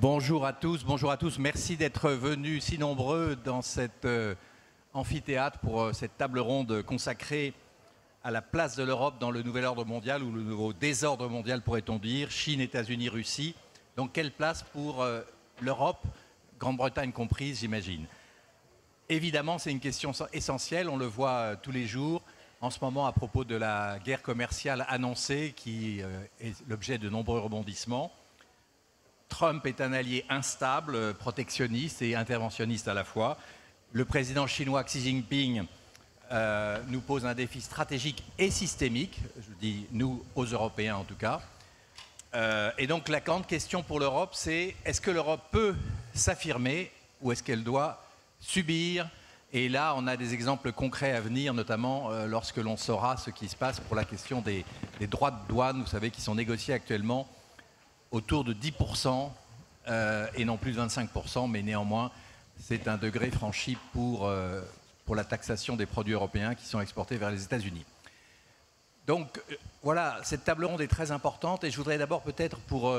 Bonjour à tous, bonjour à tous. Merci d'être venus si nombreux dans cet amphithéâtre pour cette table ronde consacrée à la place de l'Europe dans le nouvel ordre mondial ou le nouveau désordre mondial, pourrait-on dire, Chine, États-Unis, Russie. Donc quelle place pour l'Europe, Grande-Bretagne comprise, j'imagine. Évidemment, c'est une question essentielle, on le voit tous les jours. En ce moment, à propos de la guerre commerciale annoncée, qui est l'objet de nombreux rebondissements. Trump est un allié instable, protectionniste et interventionniste à la fois. Le président chinois Xi Jinping nous pose un défi stratégique et systémique, je dis nous aux Européens en tout cas. Et donc la grande question pour l'Europe, c'est est-ce que l'Europe peut s'affirmer ou est-ce qu'elle doit subir? Et là, on a des exemples concrets à venir, notamment lorsque l'on saura ce qui se passe pour la question des droits de douane, vous savez, qui sont négociés actuellement autour de 10% et non plus de 25%, mais néanmoins, c'est un degré franchi pour la taxation des produits européens qui sont exportés vers les États-Unis. Donc voilà, cette table ronde est très importante et je voudrais d'abord peut-être pour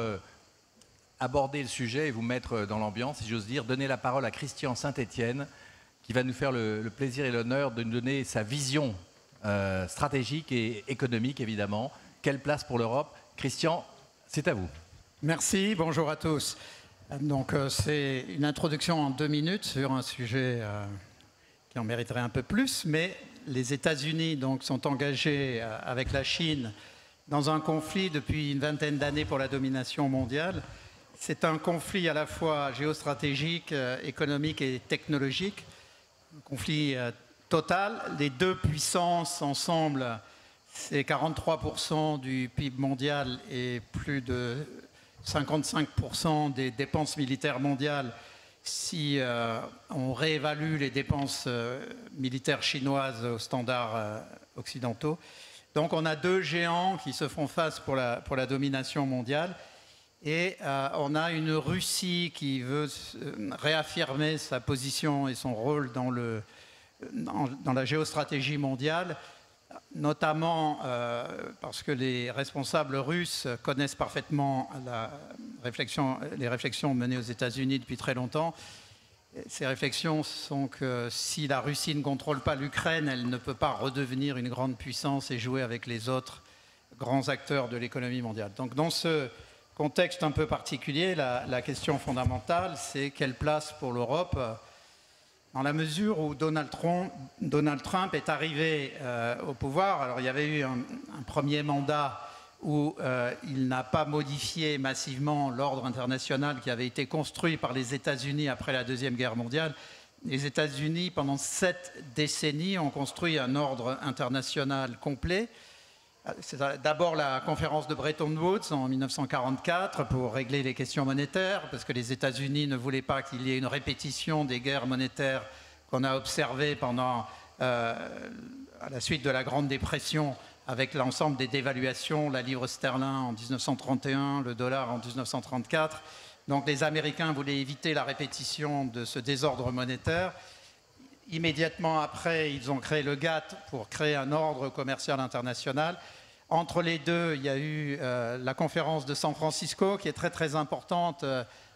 aborder le sujet et vous mettre dans l'ambiance, si j'ose dire, donner la parole à Christian Saint-Etienne qui va nous faire le plaisir et l'honneur de nous donner sa vision stratégique et économique, évidemment. Quelle place pour l'Europe? Christian, c'est à vous. Merci, bonjour à tous. Donc c'est une introduction en 2 minutes sur un sujet qui en mériterait un peu plus, mais les États-Unis sont engagés avec la Chine dans un conflit depuis une vingtaine d'années pour la domination mondiale. C'est un conflit à la fois géostratégique, économique et technologique, un conflit total. Les deux puissances ensemble, c'est 43% du PIB mondial et plus de 55% des dépenses militaires mondiales si on réévalue les dépenses militaires chinoises aux standards occidentaux. Donc on a deux géants qui se font face pour la domination mondiale et on a une Russie qui veut réaffirmer sa position et son rôle dans la géostratégie mondiale, notamment parce que les responsables russes connaissent parfaitement les réflexions menées aux États-Unis depuis très longtemps. Ces réflexions sont que si la Russie ne contrôle pas l'Ukraine, elle ne peut pas redevenir une grande puissance et jouer avec les autres grands acteurs de l'économie mondiale. Donc dans ce contexte un peu particulier, la question fondamentale, c'est quelle place pour l'Europe dans la mesure où Donald Trump est arrivé au pouvoir. Alors il y avait eu un premier mandat où il n'a pas modifié massivement l'ordre international qui avait été construit par les États-Unis après la Deuxième Guerre mondiale. Les États-Unis, pendant 7 décennies, ont construit un ordre international complet. C'est d'abord la conférence de Bretton Woods en 1944 pour régler les questions monétaires, parce que les États-Unis ne voulaient pas qu'il y ait une répétition des guerres monétaires qu'on a observées à la suite de la Grande Dépression, avec l'ensemble des dévaluations, la livre sterling en 1931, le dollar en 1934. Donc les Américains voulaient éviter la répétition de ce désordre monétaire. Immédiatement après, ils ont créé le GATT pour créer un ordre commercial international. Entre les deux, il y a eu la conférence de San Francisco, qui est très très importante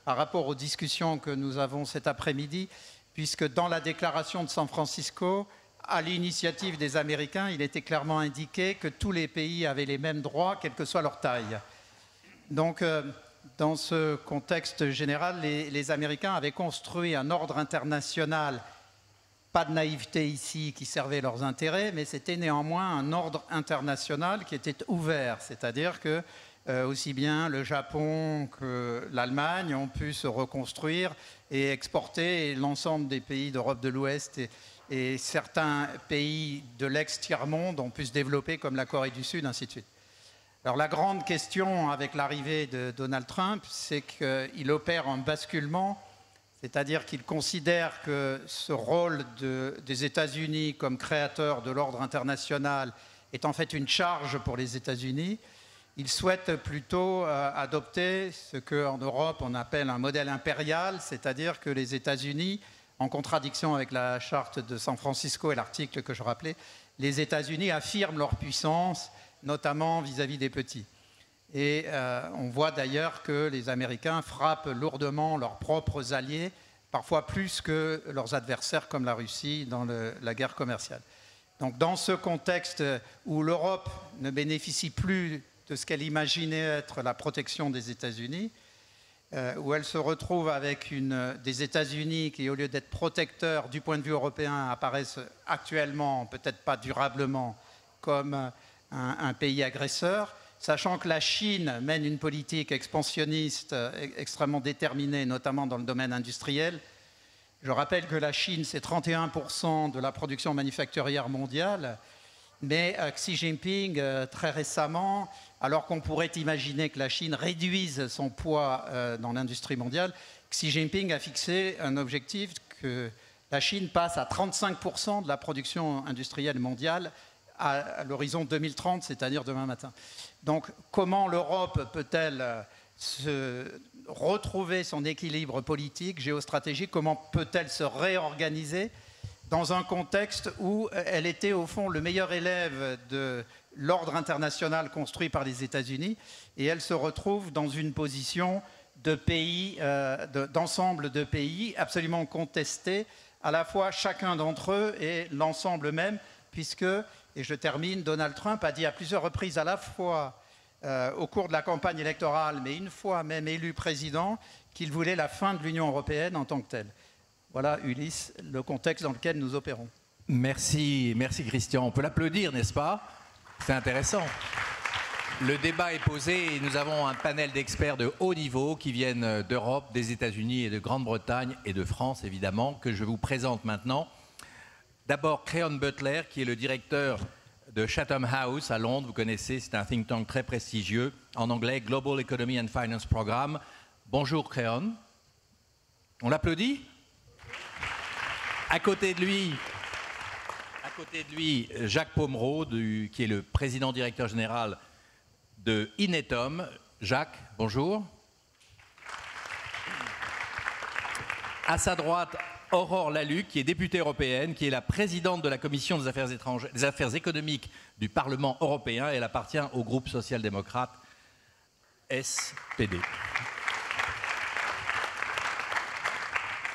par rapport aux discussions que nous avons cet après-midi, puisque dans la déclaration de San Francisco, à l'initiative des Américains, il était clairement indiqué que tous les pays avaient les mêmes droits, quelle que soit leur taille. Donc, dans ce contexte général, les Américains avaient construit un ordre international. Pas de naïveté ici qui servait leurs intérêts, mais c'était néanmoins un ordre international qui était ouvert, c'est-à-dire que aussi bien le Japon que l'Allemagne ont pu se reconstruire et exporter, et l'ensemble des pays d'Europe de l'Ouest et certains pays de l'ex-tiers-monde ont pu se développer, comme la Corée du Sud, ainsi de suite. Alors la grande question avec l'arrivée de Donald Trump, c'est qu'il opère un basculement. C'est-à-dire qu'il considère que ce rôle des États-Unis comme créateur de l'ordre international est en fait une charge pour les États-Unis. Il souhaite plutôt adopter ce qu'en Europe on appelle un modèle impérial, c'est-à-dire que les États-Unis, en contradiction avec la charte de San Francisco et l'article que je rappelais, les États-Unis affirment leur puissance, notamment vis-à-vis des petits. Et on voit d'ailleurs que les Américains frappent lourdement leurs propres alliés, parfois plus que leurs adversaires comme la Russie dans la guerre commerciale. Donc dans ce contexte où l'Europe ne bénéficie plus de ce qu'elle imaginait être la protection des États-Unis, où elle se retrouve avec des États-Unis qui, au lieu d'être protecteurs du point de vue européen, apparaissent actuellement, peut-être pas durablement, comme un pays agresseur, sachant que la Chine mène une politique expansionniste extrêmement déterminée, notamment dans le domaine industriel. Je rappelle que la Chine, c'est 31% de la production manufacturière mondiale, mais Xi Jinping, très récemment, alors qu'on pourrait imaginer que la Chine réduise son poids dans l'industrie mondiale, Xi Jinping a fixé un objectif que la Chine passe à 35% de la production industrielle mondiale à l'horizon 2030, c'est-à-dire demain matin. Donc, comment l'Europe peut-elle retrouver son équilibre politique, géostratégique? Comment peut-elle se réorganiser dans un contexte où elle était au fond le meilleur élève de l'ordre international construit par les États-Unis, et elle se retrouve dans une position de pays, d'ensemble de pays absolument contestés, à la fois chacun d'entre eux et l'ensemble même, puisque, et je termine, Donald Trump a dit à plusieurs reprises, à la fois au cours de la campagne électorale, mais une fois même élu président, qu'il voulait la fin de l'Union européenne en tant que telle. Voilà, Ulysse, le contexte dans lequel nous opérons. Merci, merci Christian. On peut l'applaudir, n'est-ce pas? C'est intéressant. Le débat est posé et nous avons un panel d'experts de haut niveau qui viennent d'Europe, des États-Unis et de Grande-Bretagne et de France, évidemment, que je vous présente maintenant. D'abord, Creon Butler, qui est le directeur de Chatham House à Londres. Vous connaissez, c'est un think tank très prestigieux. En anglais, Global Economy and Finance Programme. Bonjour Creon. On l'applaudit? À côté de lui, Jacques Pomereau, qui est le président directeur général de Inetum. Jacques, bonjour. À sa droite, Aurore Lalucq, qui est députée européenne, qui est la présidente de la Commission des Affaires économiques du Parlement européen. Elle appartient au groupe social-démocrate SPD.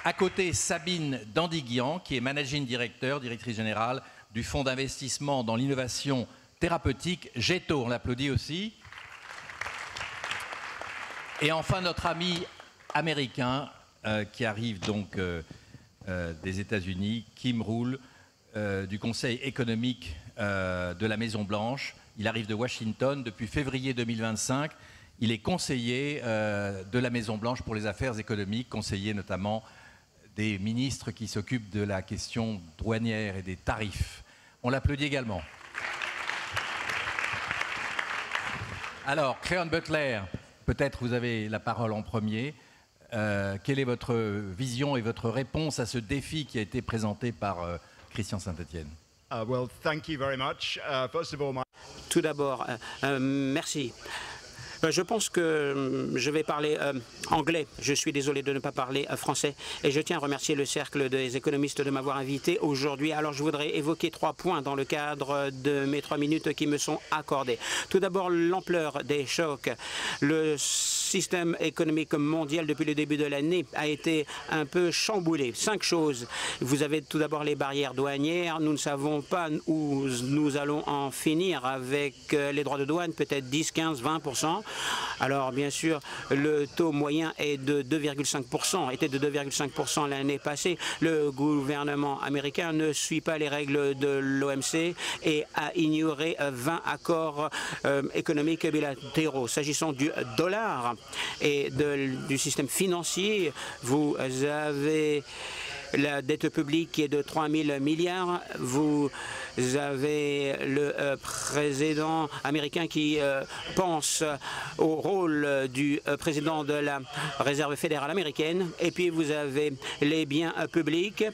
À côté, Sabine Dandiguian, qui est managing director, directrice générale du fonds d'investissement dans l'innovation thérapeutique GETO. On l'applaudit aussi. Et enfin, notre ami américain qui arrive donc des États-Unis, Kim Rule, du Conseil économique de la Maison-Blanche. Il arrive de Washington depuis février 2025. Il est conseiller de la Maison-Blanche pour les affaires économiques, conseiller notamment des ministres qui s'occupent de la question douanière et des tarifs. On l'applaudit également. Alors, Creon Butler, peut-être vous avez la parole en premier. Quelle est votre vision et votre réponse à ce défi qui a été présenté par Christian Saint-Etienne? Well, thank you very much. First of all, Tout d'abord, merci. Je pense que je vais parler anglais. Je suis désolé de ne pas parler français. Et je tiens à remercier le Cercle des économistes de m'avoir invité aujourd'hui. Alors, je voudrais évoquer 3 points dans le cadre de mes 3 minutes qui me sont accordées. Tout d'abord, l'ampleur des chocs. Le système économique mondial, depuis le début de l'année, a été un peu chamboulé. 5 choses. Vous avez tout d'abord les barrières douanières. Nous ne savons pas où nous allons en finir avec les droits de douane, peut-être 10, 15, 20%. Alors, bien sûr, le taux moyen est de 2,5%, était de 2,5% l'année passée. Le gouvernement américain ne suit pas les règles de l'OMC et a ignoré 20 accords économiques bilatéraux. S'agissant du dollar et du système financier, vous avez la dette publique qui est de 3 000 milliards. Vous avez le président américain qui pense au rôle du président de la Réserve fédérale américaine. Et puis vous avez les biens publics.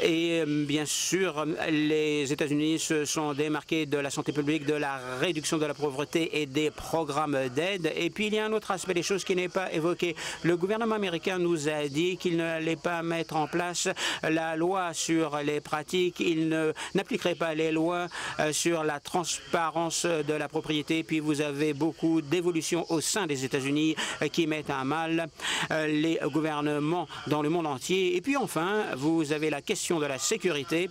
Et bien sûr, les États-Unis se sont démarqués de la santé publique, de la réduction de la pauvreté et des programmes d'aide. Et puis il y a un autre aspect des choses qui n'est pas évoqué. Le gouvernement américain nous a dit qu'il n'allait pas mettre en place la loi sur les pratiques, il n'appliquerait pas les lois sur la transparence de la propriété. Puis vous avez beaucoup d'évolutions au sein des États-Unis qui mettent à mal les gouvernements dans le monde entier. Et puis enfin, vous avez la question de la sécurité.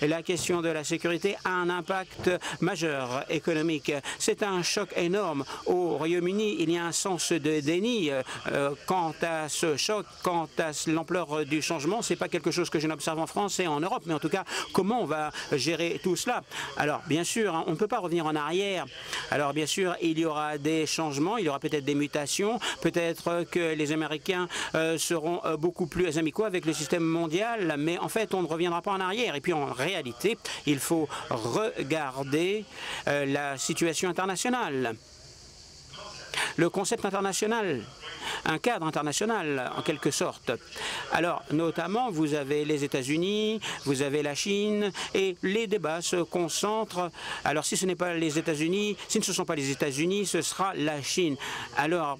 La question de la sécurité a un impact majeur économique. C'est un choc énorme. Au Royaume-Uni, il y a un sens de déni quant à ce choc, quant à l'ampleur du changement. Ce n'est pas quelque chose que je n'observe en France et en Europe, mais en tout cas, comment on va gérer tout cela? Alors, bien sûr, on ne peut pas revenir en arrière. Alors, bien sûr, il y aura des changements, il y aura peut-être des mutations, peut-être que les Américains seront beaucoup plus amicaux avec le système mondial, mais en fait, on ne reviendra pas en arrière. Et puis, en réalité, il faut regarder la situation internationale. Le concept international, un cadre international en quelque sorte. Alors notamment vous avez les États-Unis, vous avez la Chine et les débats se concentrent. Alors si ce n'est pas les États-Unis, si ce ne sont pas les États-Unis, ce sera la Chine. Alors,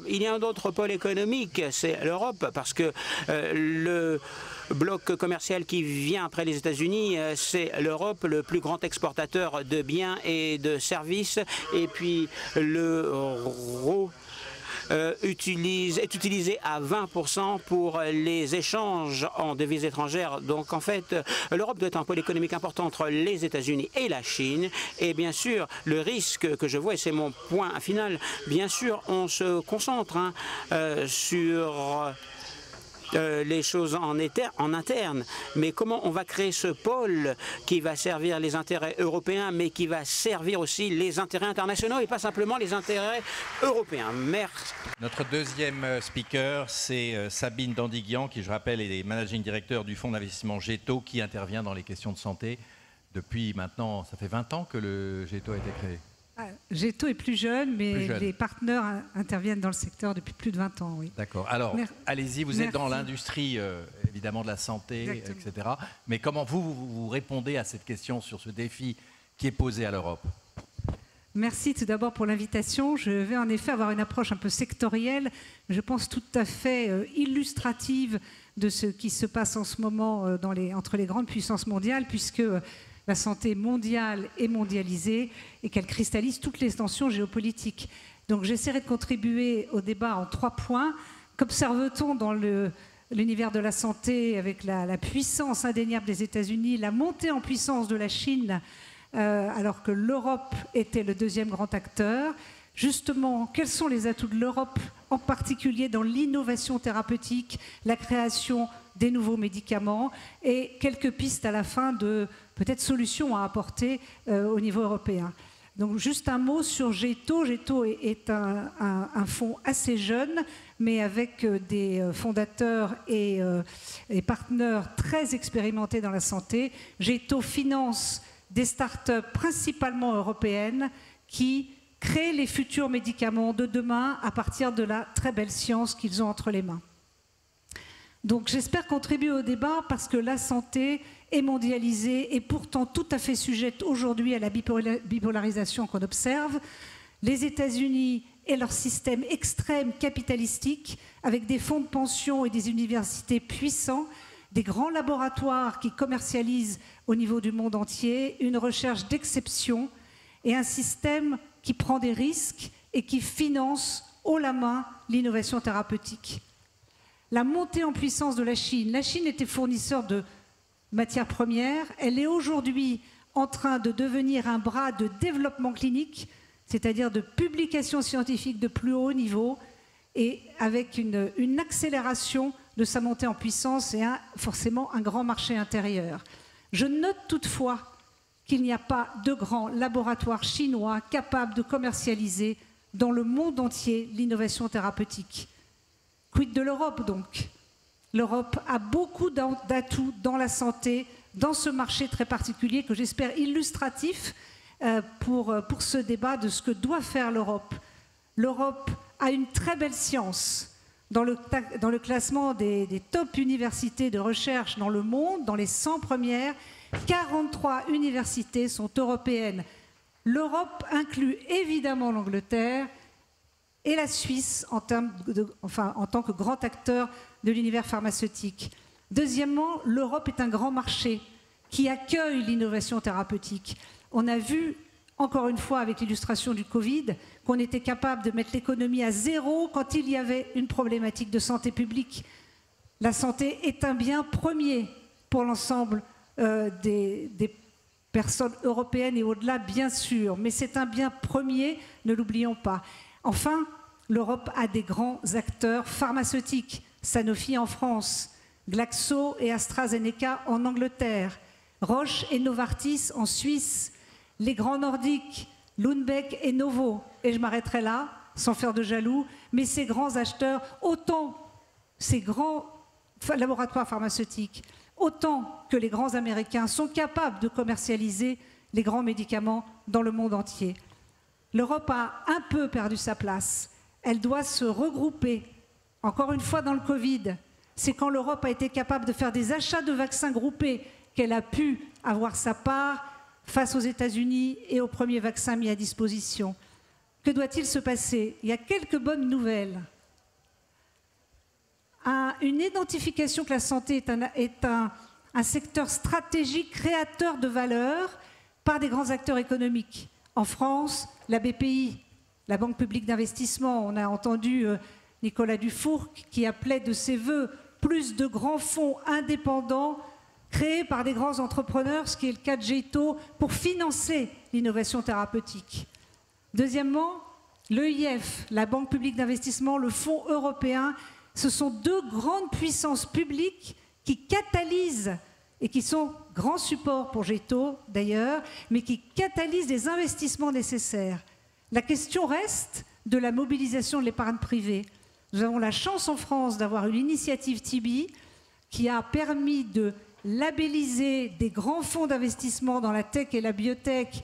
il y a un autre pôle économique, c'est l'Europe, parce que le bloc commercial qui vient après les États-Unis, c'est l'Europe, le plus grand exportateur de biens et de services. Et puis l'euro est utilisé à 20% pour les échanges en devises étrangères. Donc en fait, l'Europe doit être un pôle économique important entre les États-Unis et la Chine. Et bien sûr, le risque que je vois, et c'est mon point final, bien sûr, on se concentre sur les choses en interne, mais comment on va créer ce pôle qui va servir les intérêts européens, mais qui va servir aussi les intérêts internationaux et pas simplement les intérêts européens. Merci. Notre deuxième speaker, c'est Sabine Dandiguian, qui, je rappelle, est managing director du fonds d'investissement Géto, qui intervient dans les questions de santé depuis maintenant, ça fait 20 ans que le Géto a été créé. Géto est plus jeune, mais les partenaires interviennent dans le secteur depuis plus de 20 ans. Oui. D'accord. Alors, allez-y, vous êtes dans l'industrie, évidemment, de la santé, exactement, etc. Mais comment vous répondez à cette question sur ce défi qui est posé à l'Europe? Merci tout d'abord pour l'invitation. Je vais en effet avoir une approche un peu sectorielle, je pense tout à fait illustrative de ce qui se passe en ce moment entre les grandes puissances mondiales, puisque la santé mondiale est mondialisée et qu'elle cristallise toutes les tensions géopolitiques. Donc j'essaierai de contribuer au débat en 3 points. Qu'observe-t-on dans l'univers de la santé avec la puissance indéniable des États-Unis, la montée en puissance de la Chine, alors que l'Europe était le deuxième grand acteur? Justement, quels sont les atouts de l'Europe, en particulier dans l'innovation thérapeutique, la création des nouveaux médicaments et quelques pistes à la fin de peut-être solutions à apporter au niveau européen. Donc juste un mot sur Géto. Géto est un fonds assez jeune, mais avec des fondateurs et partenaires très expérimentés dans la santé. Géto finance des startups principalement européennes qui créent les futurs médicaments de demain à partir de la très belle science qu'ils ont entre les mains. Donc j'espère contribuer au débat parce que la santé est mondialisée et pourtant tout à fait sujette aujourd'hui à la bipolarisation qu'on observe. Les États-Unis et leur système extrême capitalistique, avec des fonds de pension et des universités puissants, des grands laboratoires qui commercialisent au niveau du monde entier, une recherche d'exception et un système qui prend des risques et qui finance haut la main l'innovation thérapeutique. La montée en puissance de la Chine. La Chine était fournisseur de matières premières. Elle est aujourd'hui en train de devenir un bras de développement clinique, c'est-à-dire de publications scientifiques de plus haut niveau et avec une accélération de sa montée en puissance et forcément un grand marché intérieur. Je note toutefois qu'il n'y a pas de grands laboratoires chinois capables de commercialiser dans le monde entier l'innovation thérapeutique. Quid de l'Europe donc? L'Europe a beaucoup d'atouts dans la santé, dans ce marché très particulier que j'espère illustratif pour ce débat de ce que doit faire l'Europe. L'Europe a une très belle science. dans le classement des top universités de recherche dans le monde, dans les 100 premières, 43 universités sont européennes. L'Europe inclut évidemment l'Angleterre et la Suisse en tant que grand acteur de l'univers pharmaceutique. Deuxièmement, l'Europe est un grand marché qui accueille l'innovation thérapeutique. On a vu, encore une fois avec l'illustration du Covid, qu'on était capable de mettre l'économie à zéro quand il y avait une problématique de santé publique. La santé est un bien premier pour l'ensemble des personnes européennes et au-delà, bien sûr, mais c'est un bien premier, ne l'oublions pas. Enfin, l'Europe a des grands acteurs pharmaceutiques, Sanofi en France, Glaxo et AstraZeneca en Angleterre, Roche et Novartis en Suisse, les grands nordiques, Lundbeck et Novo, et je m'arrêterai là, sans faire de jaloux, mais ces grands acheteurs, autant ces grands laboratoires pharmaceutiques, autant que les grands Américains sont capables de commercialiser les grands médicaments dans le monde entier. L'Europe a un peu perdu sa place. Elle doit se regrouper. Encore une fois, dans le Covid, c'est quand l'Europe a été capable de faire des achats de vaccins groupés qu'elle a pu avoir sa part face aux États-Unis et aux premiers vaccins mis à disposition. Que doit-il se passer? Il y a quelques bonnes nouvelles. Une identification que la santé est un secteur stratégique créateur de valeur par des grands acteurs économiques. En France, la BPI, la Banque publique d'investissement, on a entendu Nicolas Dufourcq qui appelait de ses voeux plus de grands fonds indépendants créés par des grands entrepreneurs, ce qui est le cas de Géto, pour financer l'innovation thérapeutique. Deuxièmement, l'EIF, la Banque publique d'investissement, le Fonds européen, ce sont deux grandes puissances publiques qui catalysent et qui sont grands supports pour Géto d'ailleurs, mais qui catalysent les investissements nécessaires. La question reste de la mobilisation de l'épargne privée. Nous avons la chance en France d'avoir une initiative TIBI qui a permis de labelliser des grands fonds d'investissement dans la tech et la biotech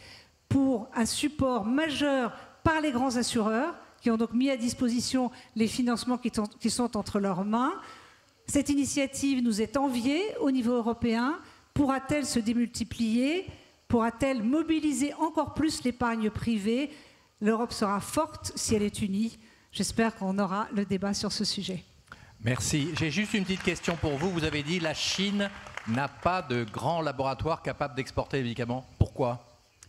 pour un support majeur par les grands assureurs qui ont donc mis à disposition les financements qui sont entre leurs mains. Cette initiative nous est enviée au niveau européen. Pourra-t-elle se démultiplier? Pourra-t-elle mobiliser encore plus l'épargne privée? L'Europe sera forte si elle est unie. J'espère qu'on aura le débat sur ce sujet. Merci. J'ai juste une petite question pour vous. Vous avez dit que la Chine n'a pas de grands laboratoires capables d'exporter les médicaments. Pourquoi ?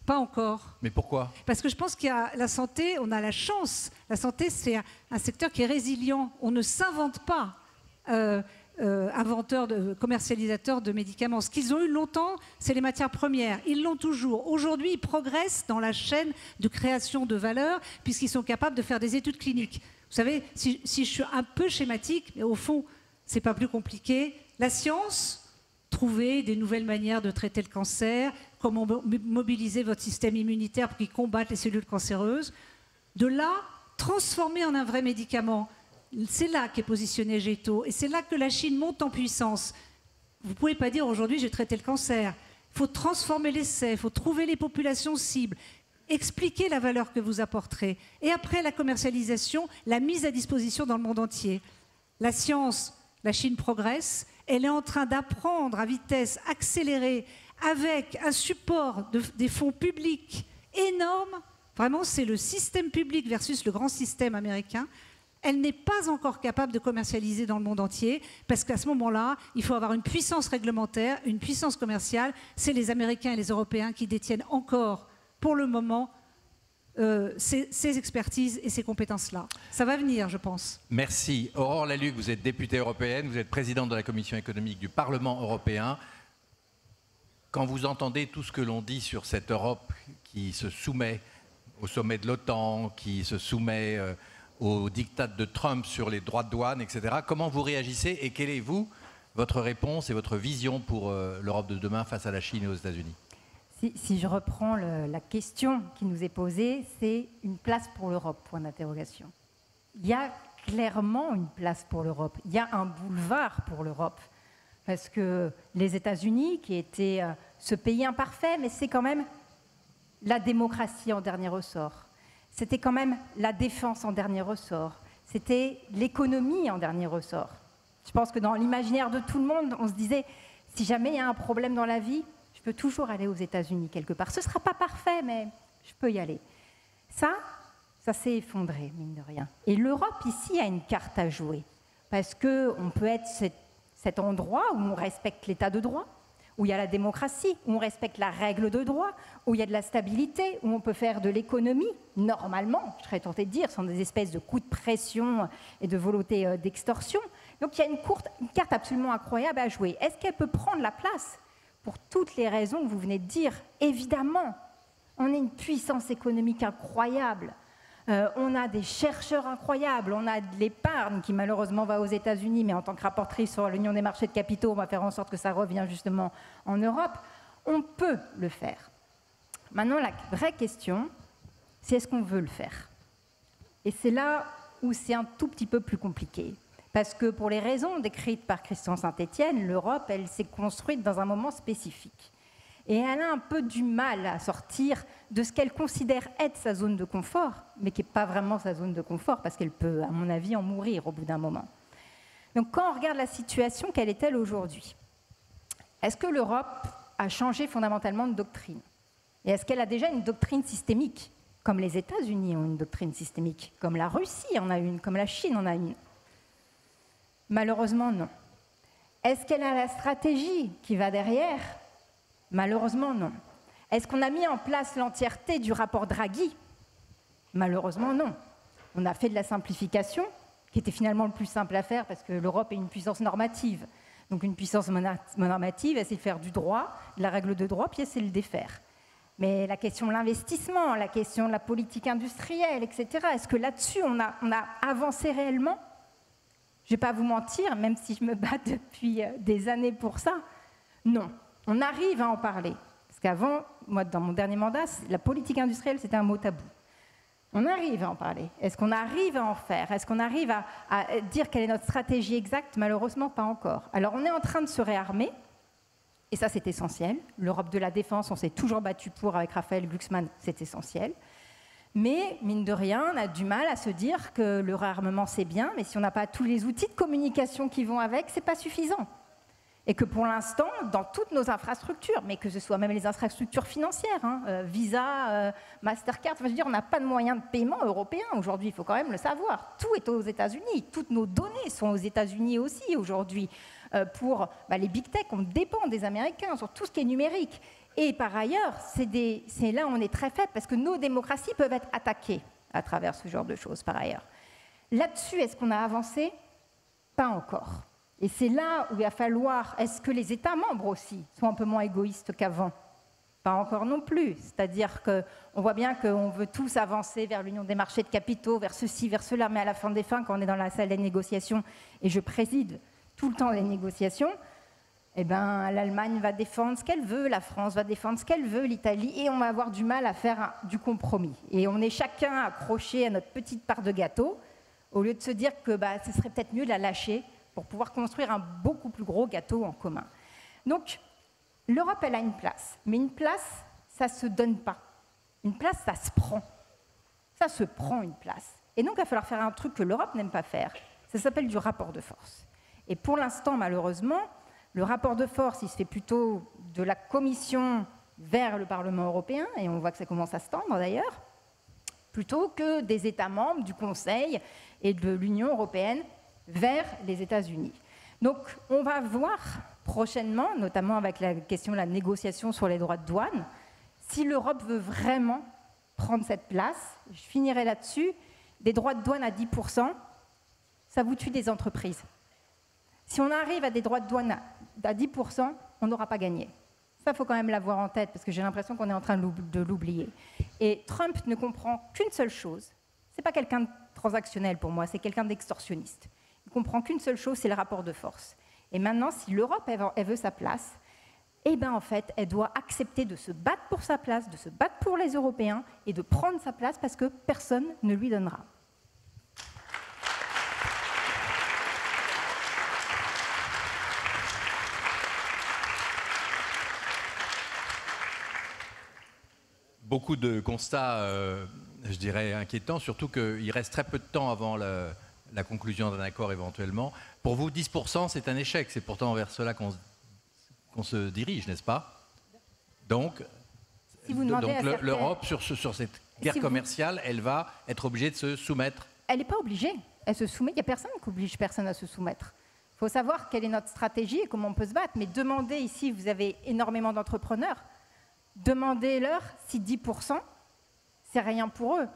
Pas encore. Mais pourquoi ? Parce que je pense qu'il y a la santé, on a la chance. La santé, c'est un secteur qui est résilient. On ne s'invente pas commercialisateurs de médicaments. Ce qu'ils ont eu longtemps, c'est les matières premières. Ils l'ont toujours. Aujourd'hui, ils progressent dans la chaîne de création de valeur puisqu'ils sont capables de faire des études cliniques. Vous savez, si je suis un peu schématique, mais au fond, c'est pas plus compliqué. La science, trouver des nouvelles manières de traiter le cancer, comment mobiliser votre système immunitaire pour qu'il combatte les cellules cancéreuses. De là, transformer en un vrai médicament. C'est là qu'est positionné Géto et c'est là que la Chine monte en puissance. Vous ne pouvez pas dire aujourd'hui j'ai traité le cancer. Il faut transformer l'essai, il faut trouver les populations cibles, expliquer la valeur que vous apporterez. Et après la commercialisation, la mise à disposition dans le monde entier. La science, la Chine progresse, elle est en train d'apprendre à vitesse accélérée avec un support des fonds publics énorme. Vraiment, c'est le système public versus le grand système américain. Elle n'est pas encore capable de commercialiser dans le monde entier parce qu'à ce moment-là, il faut avoir une puissance réglementaire, une puissance commerciale. C'est les Américains et les Européens qui détiennent encore, pour le moment, ces expertises et ces compétences-là. Ça va venir, je pense. Merci. Aurore Lalucq, vous êtes députée européenne, vous êtes présidente de la Commission économique du Parlement européen. Quand vous entendez tout ce que l'on dit sur cette Europe qui se soumet au sommet de l'OTAN, qui se soumet aux diktats de Trump sur les droits de douane, etc., comment vous réagissez et quelle est, votre réponse et votre vision pour l'Europe de demain face à la Chine et aux États-Unis ? Si je reprends la question qui nous est posée, c'est une place pour l'Europe, point d'interrogation. Il y a clairement une place pour l'Europe. Il y a un boulevard pour l'Europe. Parce que les États-Unis, qui étaient ce pays imparfait, mais c'est quand même la démocratie en dernier ressort. C'était quand même la défense en dernier ressort. c'était l'économie en dernier ressort. Je pense que dans l'imaginaire de tout le monde, on se disait, si jamais il y a un problème dans la vie, je peux toujours aller aux États-Unis quelque part. Ce ne sera pas parfait, mais je peux y aller. Ça s'est effondré, mine de rien. Et l'Europe, ici, a une carte à jouer. Parce qu'on peut être cet endroit où on respecte l'état de droit, où il y a la démocratie, où on respecte la règle de droit, où il y a de la stabilité, où on peut faire de l'économie, normalement, je serais tentée de dire, sans des espèces de coups de pression et de volonté d'extorsion. Donc il y a une carte absolument incroyable à jouer. Est-ce qu'elle peut prendre la place pour toutes les raisons que vous venez de dire? Évidemment, on est une puissance économique incroyable. On a des chercheurs incroyables, on a de l'épargne qui malheureusement va aux États-Unis, mais en tant que rapportrice sur l'Union des marchés de capitaux, on va faire en sorte que ça revienne justement en Europe. On peut le faire. Maintenant, la vraie question, c'est est-ce qu'on veut le faire? Et c'est là où c'est un tout petit peu plus compliqué. Parce que pour les raisons décrites par Christian Saint-Étienne, l'Europe, elle s'est construite dans un moment spécifique. Et elle a un peu du mal à sortir de ce qu'elle considère être sa zone de confort, mais qui n'est pas vraiment sa zone de confort, parce qu'elle peut, à mon avis, en mourir au bout d'un moment. Donc quand on regarde la situation, quelle est-elle aujourd'hui? Est-ce que l'Europe a changé fondamentalement de doctrine? Et est-ce qu'elle a déjà une doctrine systémique, comme les États-Unis ont une doctrine systémique, comme la Russie en a une, comme la Chine en a une? Malheureusement, non. Est-ce qu'elle a la stratégie qui va derrière? Malheureusement, non. Est-ce qu'on a mis en place l'entièreté du rapport Draghi? Malheureusement, non. On a fait de la simplification, qui était finalement le plus simple à faire, parce que l'Europe est une puissance normative. Donc une puissance normative, elle sait faire du droit, de la règle de droit, puis elle sait le défaire. Mais la question de l'investissement, la question de la politique industrielle, etc., est-ce que là-dessus, on a avancé réellement? Je ne vais pas vous mentir, même si je me bats depuis des années pour ça, non. On arrive à en parler. Parce qu'avant, moi, dans mon dernier mandat, la politique industrielle, c'était un mot tabou. On arrive à en parler. Est-ce qu'on arrive à en faire? Est-ce qu'on arrive à dire quelle est notre stratégie exacte? Malheureusement, pas encore. Alors, on est en train de se réarmer, et ça, c'est essentiel. L'Europe de la défense, on s'est toujours battu pour, avec Raphaël Glucksmann, c'est essentiel. Mais, mine de rien, on a du mal à se dire que le réarmement, c'est bien, mais si on n'a pas tous les outils de communication qui vont avec, c'est pas suffisant. Et que pour l'instant, dans toutes nos infrastructures, mais que ce soit même les infrastructures financières, Visa, Mastercard, enfin, je veux dire, on n'a pas de moyens de paiement européens aujourd'hui, il faut quand même le savoir. Tout est aux États-Unis, toutes nos données sont aux États-Unis aussi aujourd'hui. Pour les big tech, on dépend des Américains sur tout ce qui est numérique. Et par ailleurs, c'est là où on est très faible, parce que nos démocraties peuvent être attaquées à travers ce genre de choses, par ailleurs. Là-dessus, est-ce qu'on a avancé? Pas encore. Et c'est là où il va falloir, est-ce que les États membres aussi sont un peu moins égoïstes qu'avant? Pas encore non plus. C'est-à-dire qu'on voit bien qu'on veut tous avancer vers l'union des marchés de capitaux, vers ceci, vers cela, mais à la fin des fins, quand on est dans la salle des négociations, et je préside tout le temps les négociations, eh ben, l'Allemagne va défendre ce qu'elle veut, la France va défendre ce qu'elle veut, l'Italie, et on va avoir du mal à faire du compromis. Et on est chacun accroché à notre petite part de gâteau, au lieu de se dire que ce serait peut-être mieux de la lâcher pour pouvoir construire un beaucoup plus gros gâteau en commun. Donc, l'Europe, elle a une place. Mais une place, ça ne se donne pas. Une place, ça se prend. Ça se prend, une place. Et donc, il va falloir faire un truc que l'Europe n'aime pas faire. Ça s'appelle du rapport de force. Et pour l'instant, malheureusement, le rapport de force, il se fait plutôt de la Commission vers le Parlement européen, et on voit que ça commence à se tendre d'ailleurs, plutôt que des États membres, du Conseil et de l'Union européenne vers les États-Unis. Donc, on va voir prochainement, notamment avec la question de la négociation sur les droits de douane, si l'Europe veut vraiment prendre cette place. Je finirai là-dessus. Des droits de douane à 10%, ça vous tue des entreprises. Si on arrive à des droits de douane à 10%, on n'aura pas gagné. Ça, il faut quand même l'avoir en tête, parce que j'ai l'impression qu'on est en train de l'oublier. Et Trump ne comprend qu'une seule chose. Ce n'est pas quelqu'un de transactionnel pour moi, c'est quelqu'un d'extorsionniste. Il ne comprend qu'une seule chose, c'est le rapport de force. Et maintenant, si l'Europe elle veut sa place, eh bien, en fait, elle doit accepter de se battre pour sa place, de se battre pour les Européens et de prendre sa place parce que personne ne lui donnera. Beaucoup de constats, je dirais, inquiétants, surtout qu'il reste très peu de temps avant la conclusion d'un accord éventuellement. Pour vous, 10%, c'est un échec. C'est pourtant vers cela qu'on se dirige, n'est-ce pas? Donc, Si vous demandez à certains- l'Europe, sur cette guerre commerciale, elle va être obligée de se soumettre. Elle n'est pas obligée. Elle se soumet. Il n'y a personne qui oblige personne à se soumettre. Il faut savoir quelle est notre stratégie et comment on peut se battre. Mais demandez ici, vous avez énormément d'entrepreneurs, demandez-leur si 10%, c'est rien pour eux.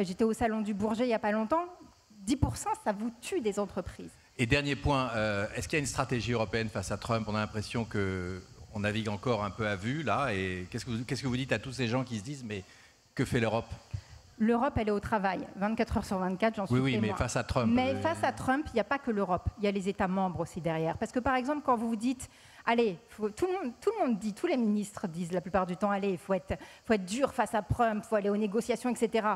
J'étais au Salon du Bourget il n'y a pas longtemps. 10%, ça vous tue des entreprises. Et dernier point, est-ce qu'il y a une stratégie européenne face à Trump? On a l'impression qu'on navigue encore un peu à vue, là. Et qu'est-ce que vous dites à tous ces gens qui se disent, mais que fait l'Europe? L'Europe, elle est au travail, 24 heures sur 24, j'en suis témoin. Oui, mais face à Trump... Mais face à Trump, il n'y a pas que l'Europe, il y a les États membres aussi derrière. Parce que par exemple, quand vous vous dites, allez, tout le monde dit, tous les ministres disent la plupart du temps, allez, il faut être dur face à Trump, il faut aller aux négociations, etc.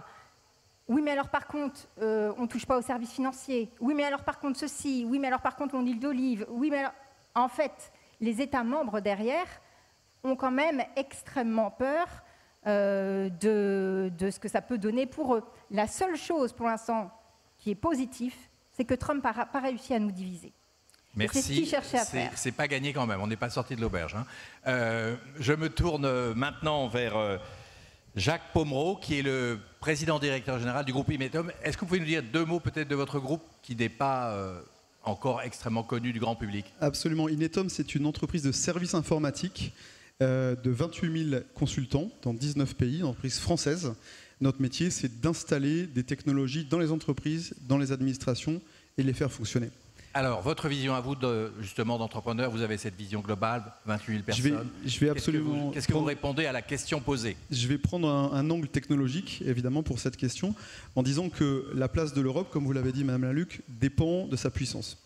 Oui, mais alors par contre, on ne touche pas aux services financiers. Oui, mais alors par contre ceci. Oui, mais alors par contre l'huile d'olive. Oui, mais alors... En fait, les États membres derrière ont quand même extrêmement peur de ce que ça peut donner pour eux. La seule chose pour l'instant qui est positive, c'est que Trump n'a pas réussi à nous diviser. Merci. C'est ce qu'il cherchait à faire. C'est pas gagné quand même, on n'est pas sorti de l'auberge. Hein. Je me tourne maintenant vers Jacques Pomereau, qui est le président directeur général du groupe Inetum. Est-ce que vous pouvez nous dire deux mots peut-être de votre groupe qui n'est pas encore extrêmement connu du grand public? Absolument. Inetum, c'est une entreprise de services informatiques de 28 000 consultants dans 19 pays, une entreprise française. Notre métier, c'est d'installer des technologies dans les entreprises, dans les administrations et les faire fonctionner. Alors, votre vision à vous, justement, d'entrepreneur, vous avez cette vision globale, 28 000 personnes. Je vais absolument... Qu'est-ce que vous répondez à la question posée? Je vais prendre un angle technologique, évidemment, pour cette question, en disant que la place de l'Europe, comme vous l'avez dit, Madame Laluc, dépend de sa puissance.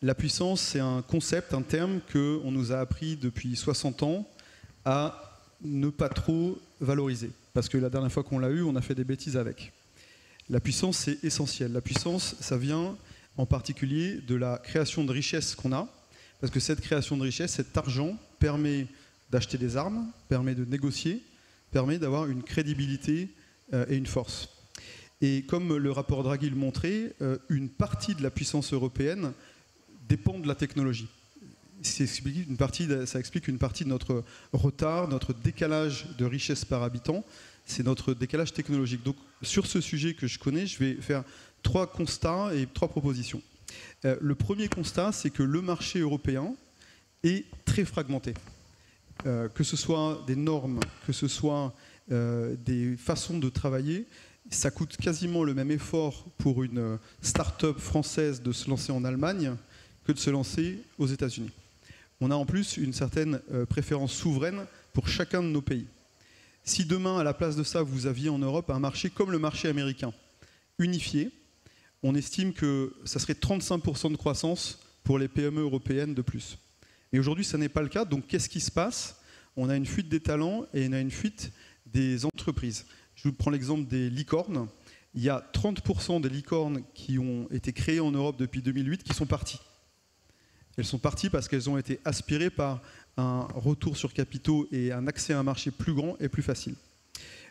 La puissance, c'est un concept, un terme qu'on nous a appris depuis 60 ans à ne pas trop valoriser. Parce que la dernière fois qu'on l'a eu, on a fait des bêtises avec. La puissance, c'est essentiel. La puissance, ça vient en particulier de la création de richesse qu'on a. Parce que cette création de richesse, cet argent, permet d'acheter des armes, permet de négocier, permet d'avoir une crédibilité et une force. Et comme le rapport Draghi le montrait, une partie de la puissance européenne dépend de la technologie. Ça explique une partie de notre retard, notre décalage de richesse par habitant, c'est notre décalage technologique. Donc sur ce sujet que je connais, je vais faire 3 constats et 3 propositions. Le premier constat, c'est que le marché européen est très fragmenté. Que ce soit des normes, que ce soit des façons de travailler, ça coûte quasiment le même effort pour une start-up française de se lancer en Allemagne que de se lancer aux États-Unis. On a en plus une certaine préférence souveraine pour chacun de nos pays. Si demain, à la place de ça, vous aviez en Europe un marché comme le marché américain, unifié, on estime que ça serait 35% de croissance pour les PME européennes de plus. Et aujourd'hui, ça n'est pas le cas. Donc, qu'est-ce qui se passe? On a une fuite des talents et on a une fuite des entreprises. Je vous prends l'exemple des licornes. Il y a 30% des licornes qui ont été créées en Europe depuis 2008 qui sont parties. Elles sont parties parce qu'elles ont été aspirées par un retour sur capitaux et un accès à un marché plus grand et plus facile.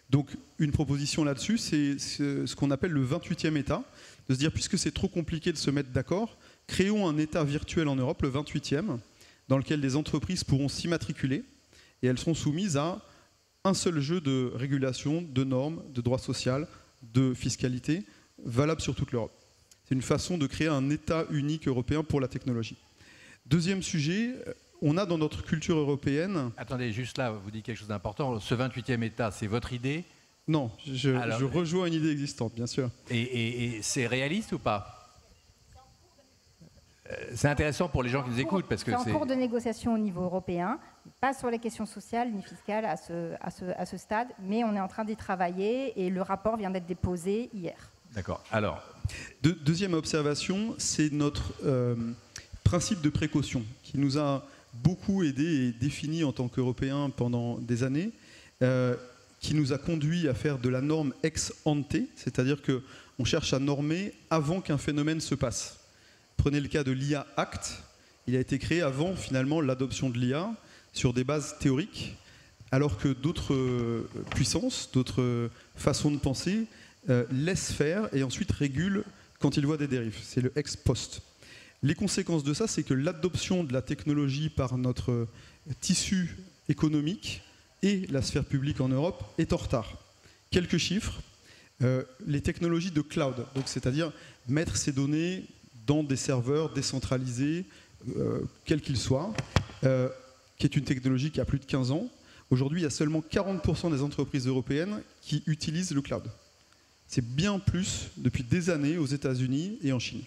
Donc une proposition là-dessus, c'est ce qu'on appelle le 28e État, de se dire puisque c'est trop compliqué de se mettre d'accord, créons un État virtuel en Europe, le 28e, dans lequel les entreprises pourront s'immatriculer et elles seront soumises à un seul jeu de régulation, de normes, de droit social, de fiscalité, valable sur toute l'Europe. C'est une façon de créer un État unique européen pour la technologie. Deuxième sujet, on a dans notre culture européenne... Attendez, juste là, vous dites quelque chose d'important. Ce 28e État, c'est votre idée? Non, je rejoins une idée existante, bien sûr. Et c'est réaliste ou pas? C'est intéressant pour les gens qui nous écoutent. Parce que c'est en cours de négociation au niveau européen, pas sur les questions sociales ni fiscales à ce stade, mais on est en train d'y travailler et le rapport vient d'être déposé hier. D'accord. Alors, deuxième observation, c'est notre... principe de précaution qui nous a beaucoup aidé et défini en tant qu'Européens pendant des années, qui nous a conduit à faire de la norme ex ante, c'est-à-dire qu'on cherche à normer avant qu'un phénomène se passe. Prenez le cas de l'IA Act, il a été créé avant finalement l'adoption de l'IA sur des bases théoriques, alors que d'autres puissances, d'autres façons de penser laissent faire et ensuite régulent quand ils voient des dérives. C'est le ex post. Les conséquences de ça, c'est que l'adoption de la technologie par notre tissu économique et la sphère publique en Europe est en retard. Quelques chiffres. Les technologies de cloud, donc c'est-à-dire mettre ces données dans des serveurs décentralisés, quels qu'ils soient, qui est une technologie qui a plus de 15 ans. Aujourd'hui, il y a seulement 40% des entreprises européennes qui utilisent le cloud. C'est bien plus depuis des années aux États-Unis et en Chine.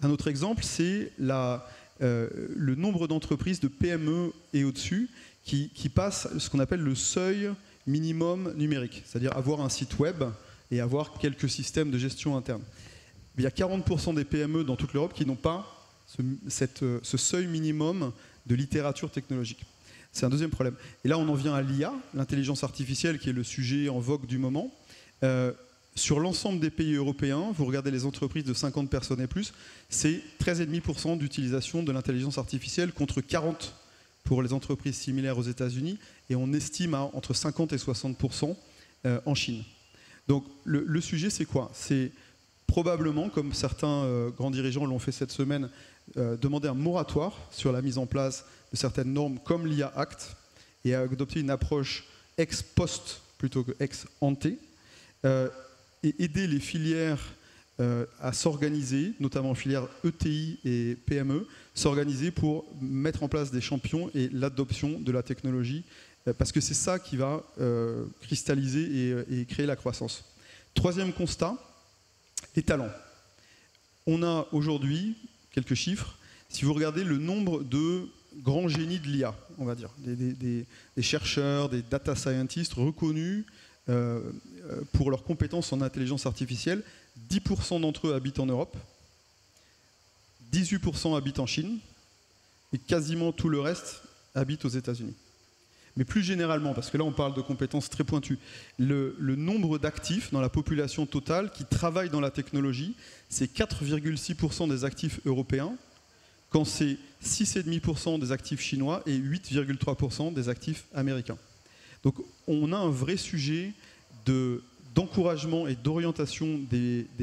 Un autre exemple, c'est le nombre d'entreprises de PME et au-dessus qui passent ce qu'on appelle le seuil minimum numérique, c'est-à-dire avoir un site web et avoir quelques systèmes de gestion interne. Il y a 40% des PME dans toute l'Europe qui n'ont pas ce seuil minimum de littérature technologique. C'est un deuxième problème. Et là, on en vient à l'IA, l'intelligence artificielle, qui est le sujet en vogue du moment. Sur l'ensemble des pays européens, vous regardez les entreprises de 50 personnes et plus, c'est 13,5% d'utilisation de l'intelligence artificielle contre 40% pour les entreprises similaires aux États-Unis, et on estime à entre 50 et 60% en Chine. Donc le sujet, c'est quoi? C'est probablement, comme certains grands dirigeants l'ont fait cette semaine, demander un moratoire sur la mise en place de certaines normes comme l'IA Act et adopter une approche ex post plutôt que ex ante, et aider les filières à s'organiser, notamment filières ETI et PME, s'organiser pour mettre en place des champions et l'adoption de la technologie, parce que c'est ça qui va cristalliser et créer la croissance. Troisième constat, les talents. On a aujourd'hui quelques chiffres. Si vous regardez le nombre de grands génies de l'IA, on va dire, des chercheurs, des data scientists reconnus pour leurs compétences en intelligence artificielle, 10% d'entre eux habitent en Europe, 18% habitent en Chine, et quasiment tout le reste habite aux États-Unis. Mais plus généralement, parce que là on parle de compétences très pointues, le nombre d'actifs dans la population totale qui travaillent dans la technologie, c'est 4,6% des actifs européens, quand c'est 6,5% des actifs chinois et 8,3% des actifs américains. Donc on a un vrai sujet d'encouragement et d'orientation des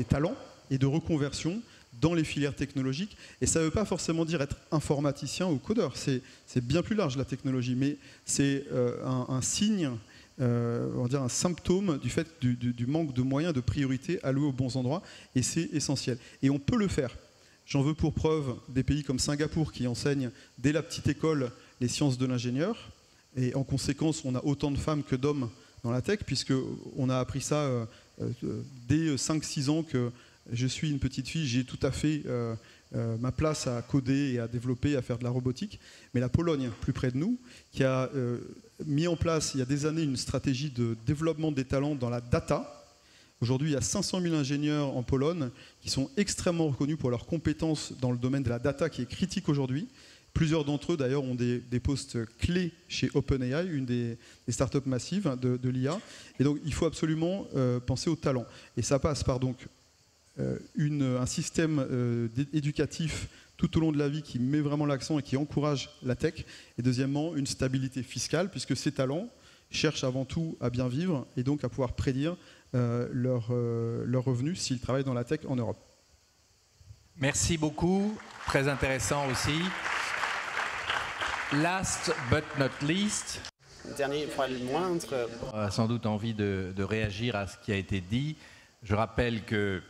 talents et de reconversion dans les filières technologiques. Et ça ne veut pas forcément dire être informaticien ou codeur. C'est bien plus large la technologie, mais c'est un signe, on va dire un symptôme du fait du manque de moyens, de priorités alloués aux bons endroits, et c'est essentiel. Et on peut le faire. J'en veux pour preuve des pays comme Singapour qui enseignent dès la petite école les sciences de l'ingénieur, et en conséquence on a autant de femmes que d'hommes dans la tech, puisqu'on a appris ça dès 5-6 ans que je suis une petite fille, j'ai tout à fait ma place à coder et à développer, à faire de la robotique. Mais la Pologne, plus près de nous, qui a mis en place il y a des années une stratégie de développement des talents dans la data. Aujourd'hui, il y a 500 000 ingénieurs en Pologne qui sont extrêmement reconnus pour leurs compétences dans le domaine de la data qui est critique aujourd'hui. Plusieurs d'entre eux, d'ailleurs, ont des postes clés chez OpenAI, une des startups massives de l'IA. Et donc, il faut absolument penser au talent. Et ça passe par donc un système éducatif tout au long de la vie qui met vraiment l'accent et qui encourage la tech. Et deuxièmement, une stabilité fiscale, puisque ces talents cherchent avant tout à bien vivre et donc à pouvoir prédire leurs revenus s'ils travaillent dans la tech en Europe. Merci beaucoup, très intéressant aussi. Last but not least, Dernier point le moindre. on a sans doute envie de réagir à ce qui a été dit. Je rappelle que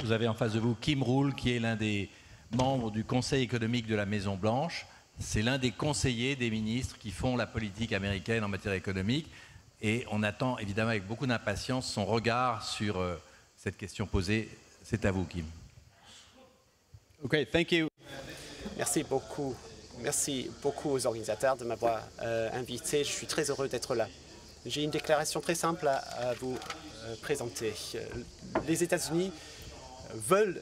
vous avez en face de vous Kim Ruhl, qui est l'un des membres du Conseil économique de la Maison-Blanche. C'est l'un des conseillers des ministres qui font la politique américaine en matière économique. Et on attend évidemment avec beaucoup d'impatience son regard sur cette question posée. C'est à vous, Kim. Okay, thank you. Merci beaucoup. Merci beaucoup aux organisateurs de m'avoir invité. Je suis très heureux d'être là. J'ai une déclaration très simple à vous présenter. Les États-Unis veulent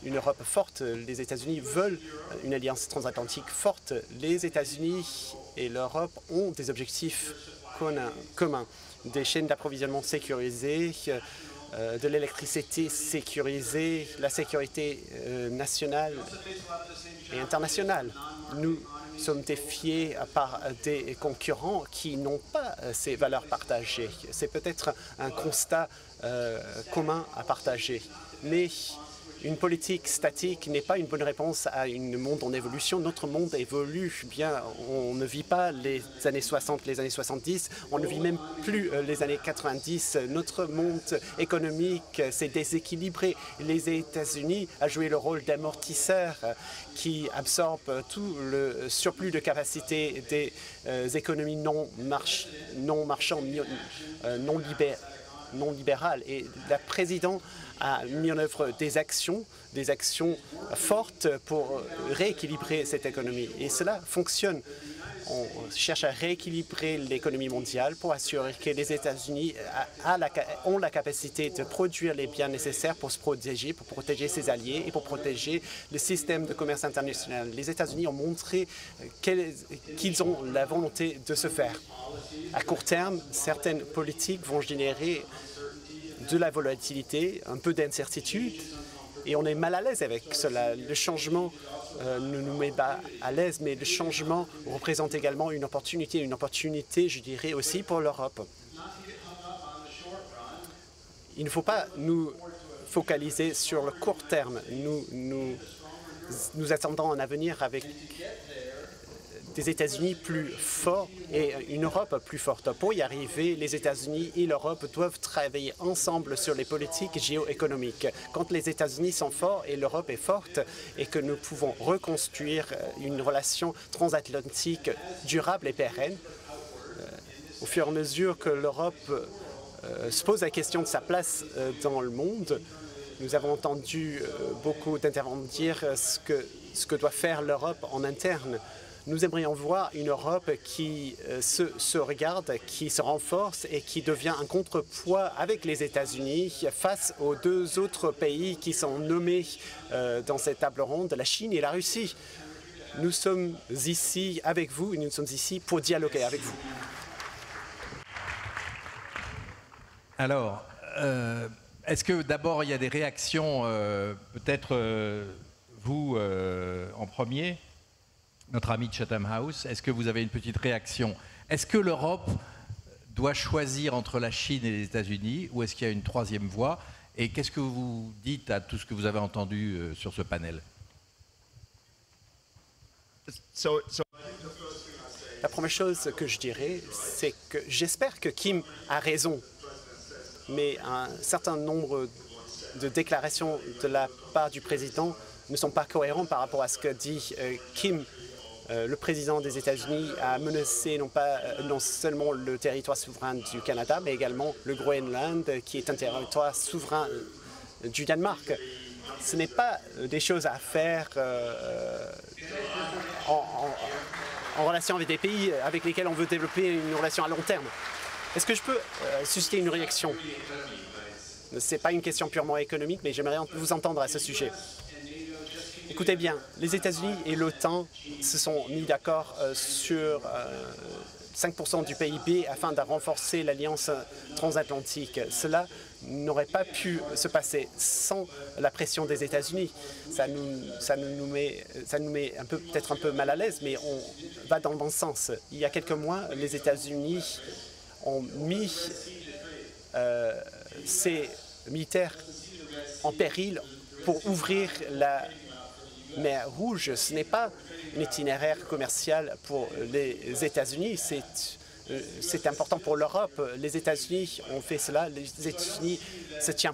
une Europe forte. Les États-Unis veulent une alliance transatlantique forte. Les États-Unis et l'Europe ont des objectifs communs. Des chaînes d'approvisionnement sécurisées, de l'électricité sécurisée, la sécurité nationale et internationale. Nous sommes défiés par des concurrents qui n'ont pas ces valeurs partagées. C'est peut-être un constat commun à partager. Mais une politique statique n'est pas une bonne réponse à un monde en évolution. Notre monde évolue bien. On ne vit pas les années 60, les années 70. On ne vit même plus les années 90. Notre monde économique s'est déséquilibré. Les États-Unis ont joué le rôle d'amortisseur qui absorbe tout le surplus de capacité des économies non marchandes, non libérales. Et la présidente a mis en œuvre des actions fortes pour rééquilibrer cette économie. Et cela fonctionne. On cherche à rééquilibrer l'économie mondiale pour assurer que les États-Unis ont la capacité de produire les biens nécessaires pour se protéger, pour protéger ses alliés et pour protéger le système de commerce international. Les États-Unis ont montré qu'ils ont la volonté de se faire. À court terme, certaines politiques vont générer de la volatilité, un peu d'incertitude, et on est mal à l'aise avec cela. Le changement ne nous met pas à l'aise, mais le changement représente également une opportunité, je dirais aussi pour l'Europe. Il ne faut pas nous focaliser sur le court terme. Nous attendons un avenir avec des États-Unis plus forts et une Europe plus forte. Pour y arriver, les États-Unis et l'Europe doivent travailler ensemble sur les politiques géoéconomiques. Quand les États-Unis sont forts et l'Europe est forte et que nous pouvons reconstruire une relation transatlantique durable et pérenne, au fur et à mesure que l'Europe se pose la question de sa place dans le monde, nous avons entendu beaucoup d'intervenants dire ce que doit faire l'Europe en interne. Nous aimerions voir une Europe qui se regarde, qui se renforce et qui devient un contrepoids avec les États-Unis face aux deux autres pays qui sont nommés dans cette table ronde, la Chine et la Russie. Nous sommes ici avec vous et nous sommes ici pour dialoguer avec vous. Alors, est-ce que d'abord il y a des réactions, peut-être vous en premier, notre ami de Chatham House, est-ce que vous avez une petite réaction? Est-ce que l'Europe doit choisir entre la Chine et les États-Unis ou est-ce qu'il y a une troisième voie? Et qu'est-ce que vous dites à tout ce que vous avez entendu sur ce panel? La première chose que je dirais, c'est que j'espère que Kim a raison, mais un certain nombre de déclarations de la part du président ne sont pas cohérentes par rapport à ce que dit Kim. Le président des États-Unis a menacé non seulement le territoire souverain du Canada, mais également le Groenland, qui est un territoire souverain du Danemark. Ce n'est pas des choses à faire en relation avec des pays avec lesquels on veut développer une relation à long terme. Est-ce que je peux susciter une réaction? Ce n'est pas une question purement économique, mais j'aimerais vous entendre à ce sujet. Écoutez bien, les États-Unis et l'OTAN se sont mis d'accord sur 5% du PIB afin de renforcer l'alliance transatlantique. Cela n'aurait pas pu se passer sans la pression des États-Unis. Ça nous met peut-être un peu mal à l'aise, mais on va dans le bon sens. Il y a quelques mois, les États-Unis ont mis ses militaires en péril pour ouvrir la mer Rouge. Ce n'est pas un itinéraire commercial pour les États-Unis, c'est important pour l'Europe. Les États-Unis ont fait cela, les États-Unis se tiennent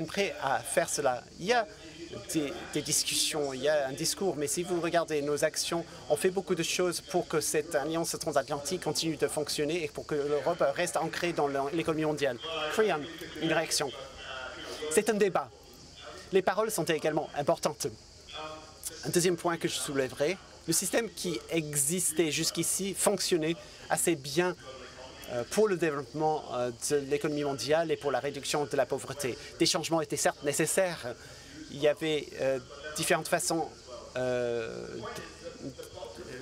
prêts à faire cela. Il y a des discussions, il y a un discours, mais si vous regardez nos actions, on fait beaucoup de choses pour que cette alliance transatlantique continue de fonctionner et pour que l'Europe reste ancrée dans l'économie mondiale. Priam, une réaction. C'est un débat. Les paroles sont également importantes. Un deuxième point que je soulèverai, le système qui existait jusqu'ici fonctionnait assez bien pour le développement de l'économie mondiale et pour la réduction de la pauvreté. Des changements étaient certes nécessaires. Il y avait différentes façons.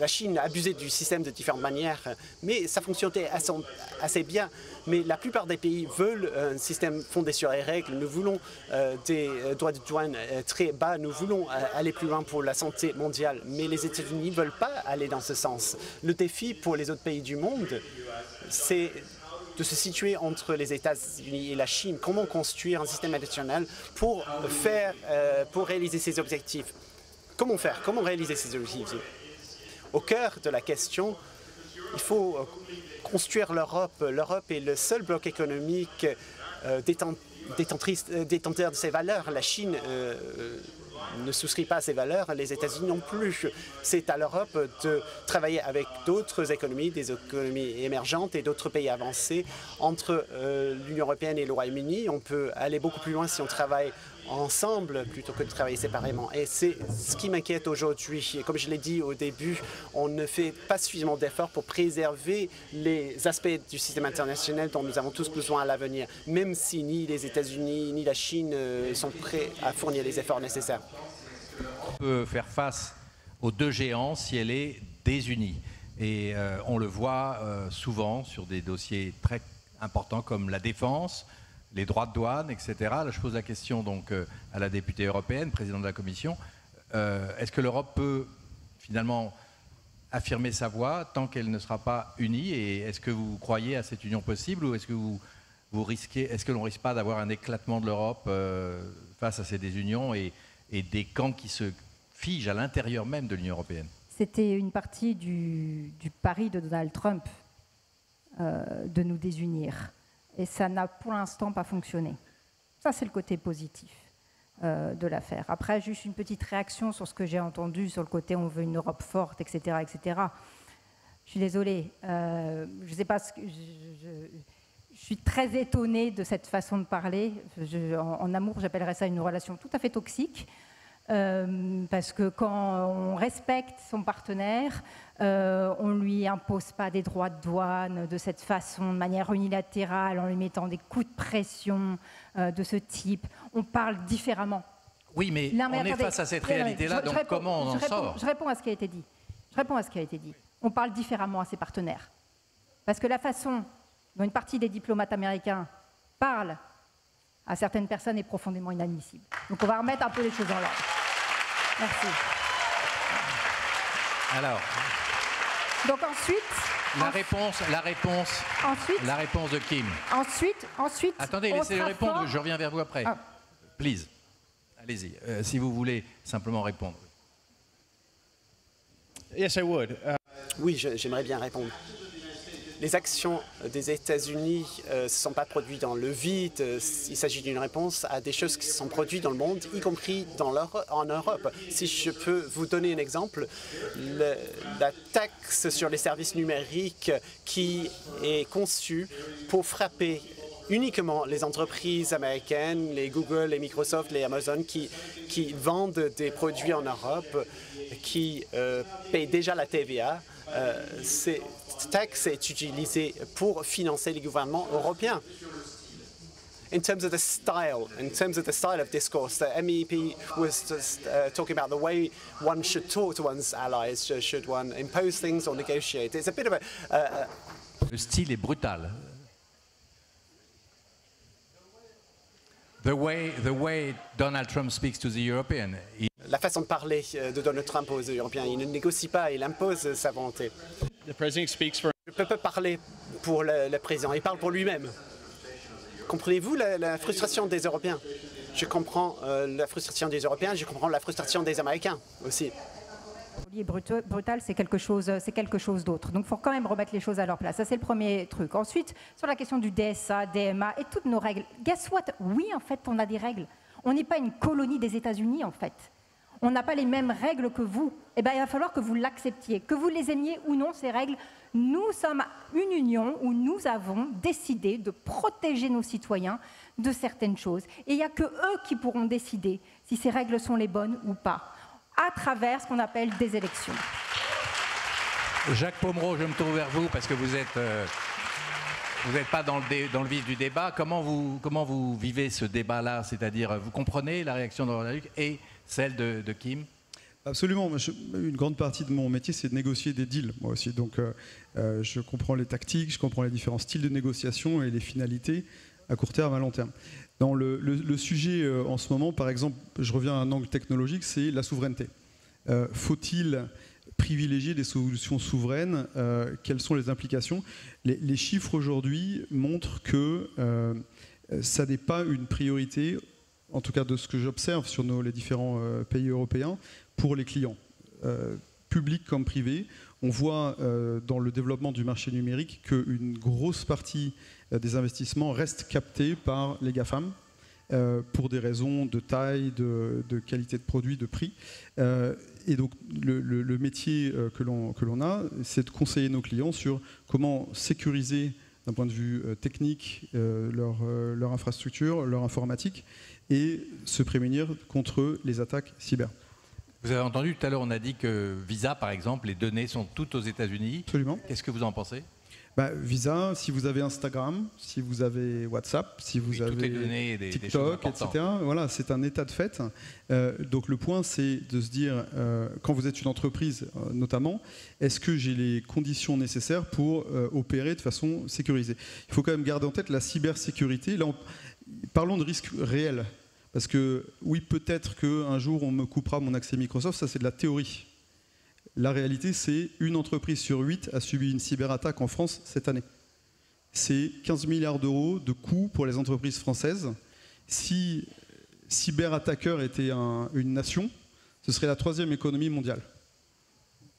la Chine a abusé du système de différentes manières, mais ça fonctionnait assez bien. Mais la plupart des pays veulent un système fondé sur les règles. Nous voulons des droits de douane très bas. Nous voulons aller plus loin pour la santé mondiale. Mais les États-Unis ne veulent pas aller dans ce sens. Le défi pour les autres pays du monde, c'est de se situer entre les États-Unis et la Chine. Comment construire un système international pour réaliser ces objectifs? Comment faire? Comment réaliser ces objectifs? Au cœur de la question, il faut construire l'Europe. L'Europe est le seul bloc économique détenteur de ses valeurs. La Chine ne souscrit pas à ces valeurs, les États-Unis non plus. C'est à l'Europe de travailler avec d'autres économies, des économies émergentes et d'autres pays avancés. Entre l'Union européenne et le Royaume-Uni, on peut aller beaucoup plus loin si on travaille ensemble plutôt que de travailler séparément. Et c'est ce qui m'inquiète aujourd'hui. Et comme je l'ai dit au début, on ne fait pas suffisamment d'efforts pour préserver les aspects du système international dont nous avons tous besoin à l'avenir, même si ni les États-Unis ni la Chine sont prêts à fournir les efforts nécessaires. On peut faire face aux deux géants si elle est désunie. Et on le voit souvent sur des dossiers très importants comme la défense, les droits de douane, etc. Là, je pose la question donc à la députée européenne, présidente de la Commission. Est-ce que l'Europe peut finalement affirmer sa voix tant qu'elle ne sera pas unie? Et est-ce que vous croyez à cette union possible ou est-ce que est-ce que l'on risque pas d'avoir un éclatement de l'Europe face à ces désunions et des camps qui se figent à l'intérieur même de l'Union européenne? C'était une partie du pari de Donald Trump de nous désunir. Et ça n'a pour l'instant pas fonctionné. Ça, c'est le côté positif de l'affaire. Après, juste une petite réaction sur ce que j'ai entendu sur le côté on veut une Europe forte, etc. etc. Je suis désolée. Je sais pas je suis très étonnée de cette façon de parler. En amour, j'appellerais ça une relation tout à fait toxique. Parce que quand on respecte son partenaire, on ne lui impose pas des droits de douane de cette façon, de manière unilatérale, en lui mettant des coups de pression de ce type. On parle différemment. Oui, mais on est face à cette réalité-là, donc comment on en sort? Je réponds à ce qui a été dit. On parle différemment à ses partenaires. Parce que la façon dont une partie des diplomates américains parlent à certaines personnes est profondément inadmissible. Donc on va remettre un peu les choses en l'ordre. Merci. Alors. Donc ensuite. La réponse de Kim. Ensuite. Attendez, laissez-le répondre. Je reviens vers vous après. Ah. Please. Allez-y. Si vous voulez simplement répondre. Yes, I would. Oui, j'aimerais bien répondre. Les actions des États-Unis ne se sont pas produites dans le vide. Il s'agit d'une réponse à des choses qui se sont produites dans le monde, y compris en Europe. Si je peux vous donner un exemple, la taxe sur les services numériques qui est conçue pour frapper uniquement les entreprises américaines, les Google, les Microsoft, les Amazon, qui vendent des produits en Europe, qui payent déjà la TVA. Cette taxe est utilisée pour financer les gouvernements européens. In terms of the style of discourse, the MEP was just talking about the way one should talk to one's allies. Should one impose things or negotiate? It's a bit of a. Le style est brutal. The way Donald Trump speaks to the European. La façon de parler de Donald Trump aux Européens, il ne négocie pas, il impose sa volonté. The president speaks for. Je ne peux pas parler pour le président, il parle pour lui-même. Comprenez-vous la frustration des Européens? Je comprends la frustration des Européens, je comprends la frustration des Américains aussi. Brutal, c'est quelque chose d'autre. Donc, il faut quand même remettre les choses à leur place. Ça, c'est le premier truc. Ensuite, sur la question du DSA, DMA et toutes nos règles. Guess what? Oui, en fait, on a des règles. On n'est pas une colonie des États-Unis, en fait. On n'a pas les mêmes règles que vous. Eh bien, il va falloir que vous l'acceptiez. Que vous les aimiez ou non, ces règles, nous sommes une union où nous avons décidé de protéger nos citoyens de certaines choses. Et il n'y a que eux qui pourront décider si ces règles sont les bonnes ou pas, à travers ce qu'on appelle des élections. Jacques Pomereau, je me tourne vers vous parce que vous n'êtes pas dans le vif du débat. Comment vous vivez ce débat-là? C'est-à-dire, vous comprenez la réaction de Donald Trump et celle de Kim? Absolument. Une grande partie de mon métier, c'est de négocier des deals, moi aussi. Donc, je comprends les tactiques, je comprends les différents styles de négociation et les finalités à court terme, à long terme. Dans le sujet en ce moment, par exemple, je reviens à un angle technologique, c'est la souveraineté. Faut-il privilégier des solutions souveraines? Quelles sont les implications? Les chiffres aujourd'hui montrent que ça n'est pas une priorité, en tout cas de ce que j'observe sur les différents pays européens, pour les clients, publics comme privés. On voit dans le développement du marché numérique qu'une grosse partie des investissements reste captée par les GAFAM pour des raisons de taille, de qualité de produit, de prix. Et donc le métier que l'on a, c'est de conseiller nos clients sur comment sécuriser d'un point de vue technique leur infrastructure, leur informatique, et se prémunir contre les attaques cyber. Vous avez entendu tout à l'heure, on a dit que Visa, par exemple, les données sont toutes aux États-Unis. Absolument. Qu'est-ce que vous en pensez? Visa, si vous avez Instagram, si vous avez WhatsApp, si vous avez données, TikTok, etc. Voilà, c'est un état de fait. Donc le point, c'est de se dire, quand vous êtes une entreprise notamment, est-ce que j'ai les conditions nécessaires pour opérer de façon sécurisée? Il faut quand même garder en tête la cybersécurité. Là, parlons de risques réels. Parce que oui, peut-être qu'un jour on me coupera mon accès Microsoft, ça c'est de la théorie. La réalité, c'est une entreprise sur 8 a subi une cyberattaque en France cette année. C'est 15 milliards d'euros de coûts pour les entreprises françaises. Si cyberattaqueur était une nation, ce serait la 3e économie mondiale.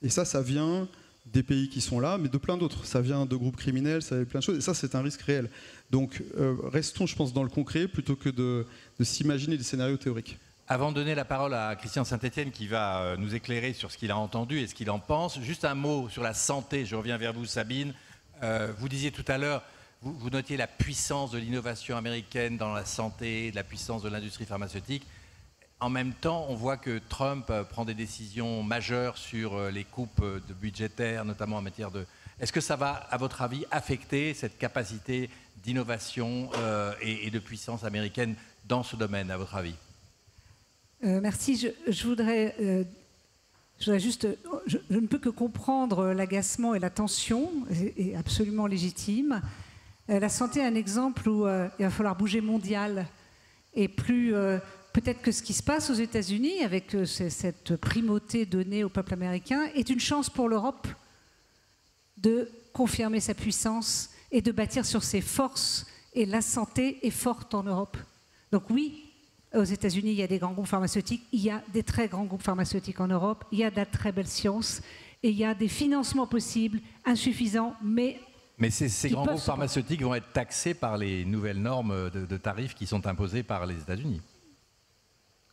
Et ça vient des pays qui sont là, mais de plein d'autres. Ça vient de groupes criminels, ça vient de plein de choses. Et ça, c'est un risque réel. Donc, restons, je pense, dans le concret plutôt que de s'imaginer des scénarios théoriques. Avant de donner la parole à Christian Saint-Etienne qui va nous éclairer sur ce qu'il a entendu et ce qu'il en pense, juste un mot sur la santé. Je reviens vers vous, Sabine. Vous disiez tout à l'heure, vous notiez la puissance de l'innovation américaine dans la santé, la puissance de l'industrie pharmaceutique. En même temps, on voit que Trump prend des décisions majeures sur les coupes budgétaires, notamment en matière de... Est-ce que ça va, à votre avis, affecter cette capacité d'innovation et de puissance américaine dans ce domaine, à votre avis? Merci. Je voudrais juste... Je ne peux que comprendre l'agacement et la tension, est absolument légitime. La santé est un exemple où il va falloir bouger mondial et plus... Peut-être que ce qui se passe aux États-Unis, avec cette primauté donnée au peuple américain, est une chance pour l'Europe de confirmer sa puissance et de bâtir sur ses forces. Et la santé est forte en Europe. Donc oui, aux États-Unis, il y a des grands groupes pharmaceutiques, il y a des très grands groupes pharmaceutiques en Europe, il y a de la très belle science, et il y a des financements possibles, insuffisants, mais... Mais ces grands groupes pharmaceutiques vont être taxés par les nouvelles normes de tarifs qui sont imposées par les États-Unis.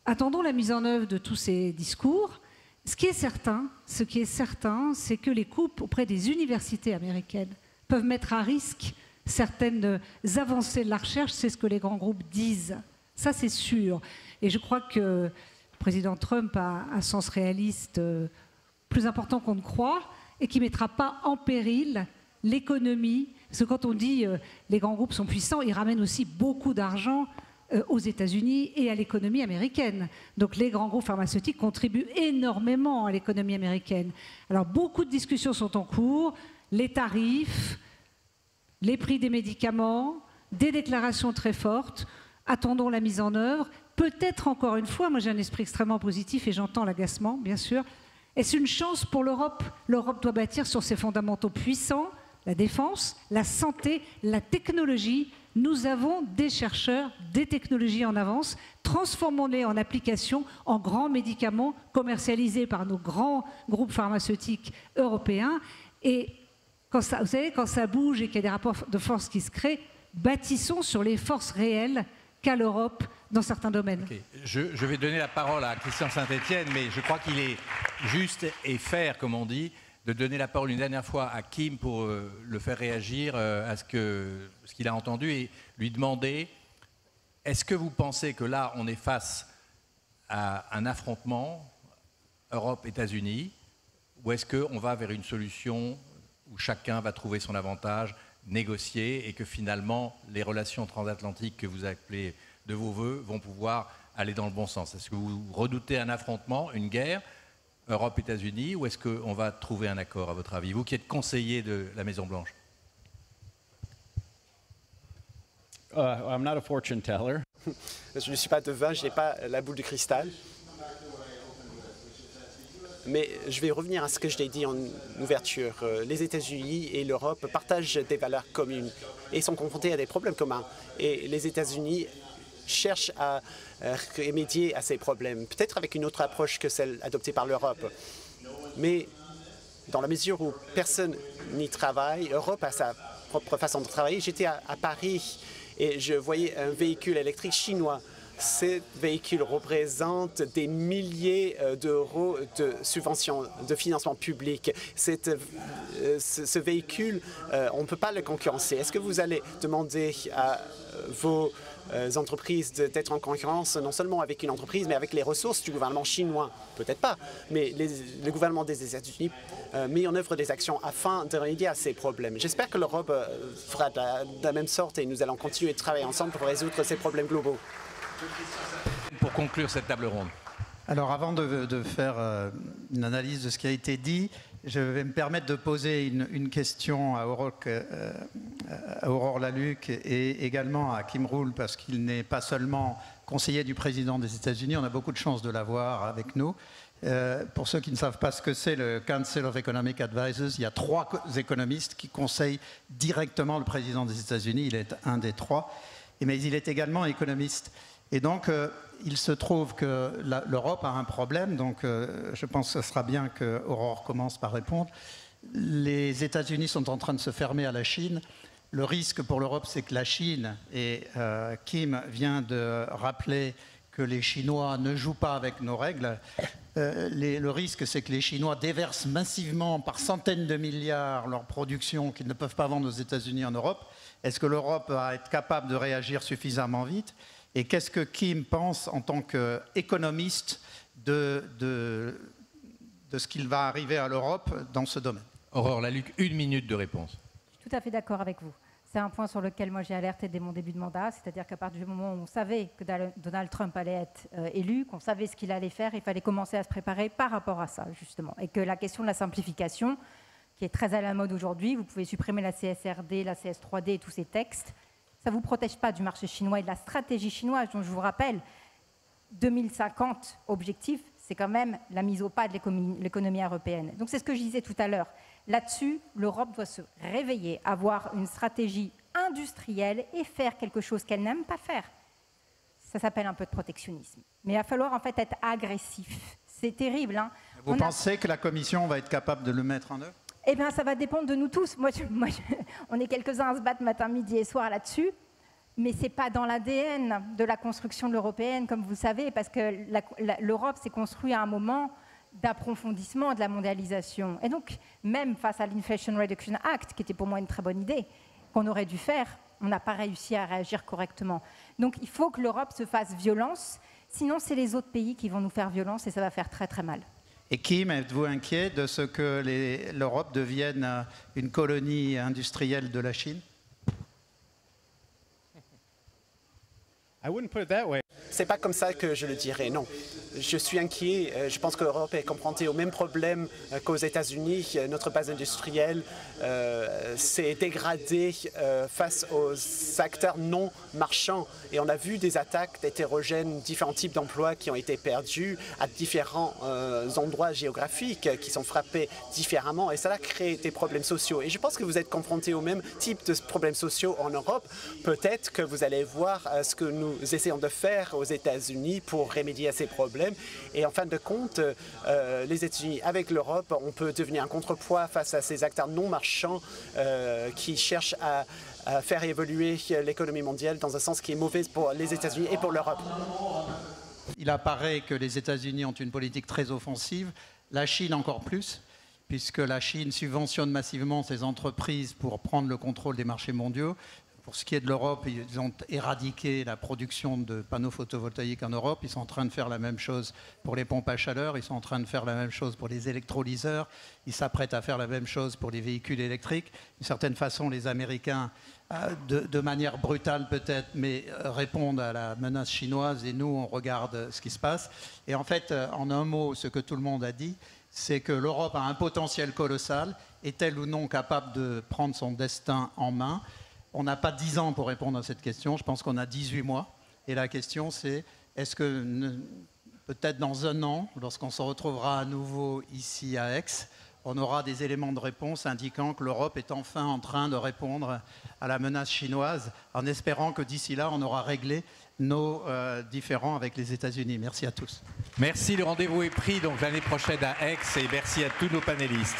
Attendons la mise en œuvre de tous ces discours. Ce qui est certain, c'est que les coupes auprès des universités américaines peuvent mettre à risque certaines avancées de la recherche, c'est ce que les grands groupes disent. Ça, c'est sûr. Et je crois que le président Trump a un sens réaliste plus important qu'on ne croit et qui ne mettra pas en péril l'économie. Parce que quand on dit les grands groupes sont puissants, ils ramènent aussi beaucoup d'argent aux États-Unis et à l'économie américaine. Donc les grands groupes pharmaceutiques contribuent énormément à l'économie américaine. Alors beaucoup de discussions sont en cours, les tarifs, les prix des médicaments, des déclarations très fortes. Attendons la mise en œuvre. Peut-être encore une fois, moi j'ai un esprit extrêmement positif et j'entends l'agacement, bien sûr. Est-ce une chance pour l'Europe? L'Europe doit bâtir sur ses fondamentaux puissants, la défense, la santé, la technologie. Nous avons des chercheurs, des technologies en avance, transformons-les en applications, en grands médicaments commercialisés par nos grands groupes pharmaceutiques européens. Et vous savez, quand ça bouge et qu'il y a des rapports de force qui se créent, bâtissons sur les forces réelles qu'a l'Europe dans certains domaines. Okay. Je vais donner la parole à Christian Saint-Etienne, mais je crois qu'il est juste et fair, comme on dit, de donner la parole une dernière fois à Kim pour le faire réagir à ce qu'il a entendu et lui demander, est-ce que vous pensez que là, on est face à un affrontement Europe-États-Unis, ou est-ce qu'on va vers une solution où chacun va trouver son avantage, négocier, et que finalement, les relations transatlantiques que vous appelez de vos voeux vont pouvoir aller dans le bon sens? Est-ce que vous redoutez un affrontement, une guerre, Europe-États-Unis, ou est-ce qu'on va trouver un accord, à votre avis? Vous qui êtes conseiller de la Maison-Blanche. I'm not a fortune teller. Je ne suis pas devin, je n'ai pas la boule de cristal. Mais je vais revenir à ce que je l'ai dit en ouverture. Les États-Unis et l'Europe partagent des valeurs communes et sont confrontés à des problèmes communs. Et les États-Unis cherchent à remédier à ces problèmes, peut-être avec une autre approche que celle adoptée par l'Europe. Mais dans la mesure où personne n'y travaille, l'Europe a sa propre façon de travailler. J'étais à Paris et je voyais un véhicule électrique chinois. Ces véhicules représentent des milliers d'euros de subventions, de financement public. Ce véhicule, on ne peut pas le concurrencer. Est-ce que vous allez demander à vos entreprises d'être en concurrence non seulement avec une entreprise, mais avec les ressources du gouvernement chinois? Peut-être pas, mais le gouvernement des États-Unis met en œuvre des actions afin de remédier à ces problèmes. J'espère que l'Europe fera de la même sorte et nous allons continuer de travailler ensemble pour résoudre ces problèmes globaux. Pour conclure cette table ronde. Alors avant de faire une analyse de ce qui a été dit, je vais me permettre de poser une question à Aurore Lalucq et également à Kim Ruhl, parce qu'il n'est pas seulement conseiller du président des États-Unis, on a beaucoup de chance de l'avoir avec nous. Pour ceux qui ne savent pas ce que c'est le Council of Economic Advisors, il y a 3 économistes qui conseillent directement le président des États-Unis, il est un des 3, mais il est également économiste. Et donc, il se trouve que l'Europe a un problème, donc je pense que ce sera bien qu'Aurore commence par répondre. Les États-Unis sont en train de se fermer à la Chine. Le risque pour l'Europe, c'est que la Chine, et Kim vient de rappeler que les Chinois ne jouent pas avec nos règles, le risque, c'est que les Chinois déversent massivement par centaines de milliards leur production qu'ils ne peuvent pas vendre aux États-Unis en Europe. Est-ce que l'Europe va être capable de réagir suffisamment vite ? Et qu'est-ce que Kim pense en tant qu'économiste de ce qu'il va arriver à l'Europe dans ce domaine? Aurore Lalucq, 1 minute de réponse. Je suis tout à fait d'accord avec vous. C'est un point sur lequel moi j'ai alerté dès mon début de mandat, c'est-à-dire qu'à partir du moment où on savait que Donald Trump allait être élu, qu'on savait ce qu'il allait faire, il fallait commencer à se préparer par rapport à ça, justement. Et que la question de la simplification, qui est très à la mode aujourd'hui, vous pouvez supprimer la CSRD, la CS3D et tous ces textes, ça ne vous protège pas du marché chinois et de la stratégie chinoise, dont je vous rappelle, 2050, objectif, c'est quand même la mise au pas de l'économie européenne. Donc c'est ce que je disais tout à l'heure. Là-dessus, l'Europe doit se réveiller, avoir une stratégie industrielle et faire quelque chose qu'elle n'aime pas faire. Ça s'appelle un peu de protectionnisme. Mais il va falloir en fait être agressif. C'est terrible. Hein. Vous pensez que la Commission va être capable de le mettre en œuvre? Eh bien, ça va dépendre de nous tous. On est quelques-uns à se battre matin, midi et soir là-dessus, mais ce n'est pas dans l'ADN de la construction de l'européenne, comme vous le savez, parce que l'Europe s'est construite à un moment d'approfondissement de la mondialisation. Et donc, même face à l'Inflation Reduction Act, qui était pour moi une très bonne idée, qu'on aurait dû faire, on n'a pas réussi à réagir correctement. Donc, il faut que l'Europe se fasse violence, sinon c'est les autres pays qui vont nous faire violence et ça va faire très très mal. Et Kim, êtes-vous inquiet de ce que l'Europe devienne une colonie industrielle de la Chine? I wouldn't put it that way. C'est pas comme ça que je le dirais, non. Je suis inquiet. Je pense que l'Europe est confrontée au même problème qu'aux États-Unis. Notre base industrielle s'est dégradée face aux acteurs non marchands. Et on a vu des attaques hétérogènes, différents types d'emplois qui ont été perdus à différents endroits géographiques qui sont frappés différemment. Et ça a créé des problèmes sociaux. Et je pense que vous êtes confrontés au même type de problèmes sociaux en Europe. Peut-être que vous allez voir ce que nous essayons de faire aux États-Unis pour remédier à ces problèmes. Et en fin de compte, les États-Unis avec l'Europe, on peut devenir un contrepoids face à ces acteurs non marchands qui cherchent à faire évoluer l'économie mondiale dans un sens qui est mauvais pour les États-Unis et pour l'Europe. Il apparaît que les États-Unis ont une politique très offensive, la Chine encore plus, puisque la Chine subventionne massivement ses entreprises pour prendre le contrôle des marchés mondiaux. Pour ce qui est de l'Europe, ils ont éradiqué la production de panneaux photovoltaïques en Europe. Ils sont en train de faire la même chose pour les pompes à chaleur. Ils sont en train de faire la même chose pour les électrolyseurs. Ils s'apprêtent à faire la même chose pour les véhicules électriques. D'une certaine façon, les Américains, de manière brutale peut-être, mais répondent à la menace chinoise et nous, on regarde ce qui se passe. Et en fait, en un mot, ce que tout le monde a dit, c'est que l'Europe a un potentiel colossal. Est-elle ou non capable de prendre son destin en main ? On n'a pas 10 ans pour répondre à cette question, je pense qu'on a 18 mois. Et la question c'est, est-ce que peut-être dans un an, lorsqu'on se retrouvera à nouveau ici à Aix, on aura des éléments de réponse indiquant que l'Europe est enfin en train de répondre à la menace chinoise, en espérant que d'ici là, on aura réglé nos différends avec les États-Unis. Merci à tous. Merci, le rendez-vous est pris donc l'année prochaine à Aix et merci à tous nos panélistes.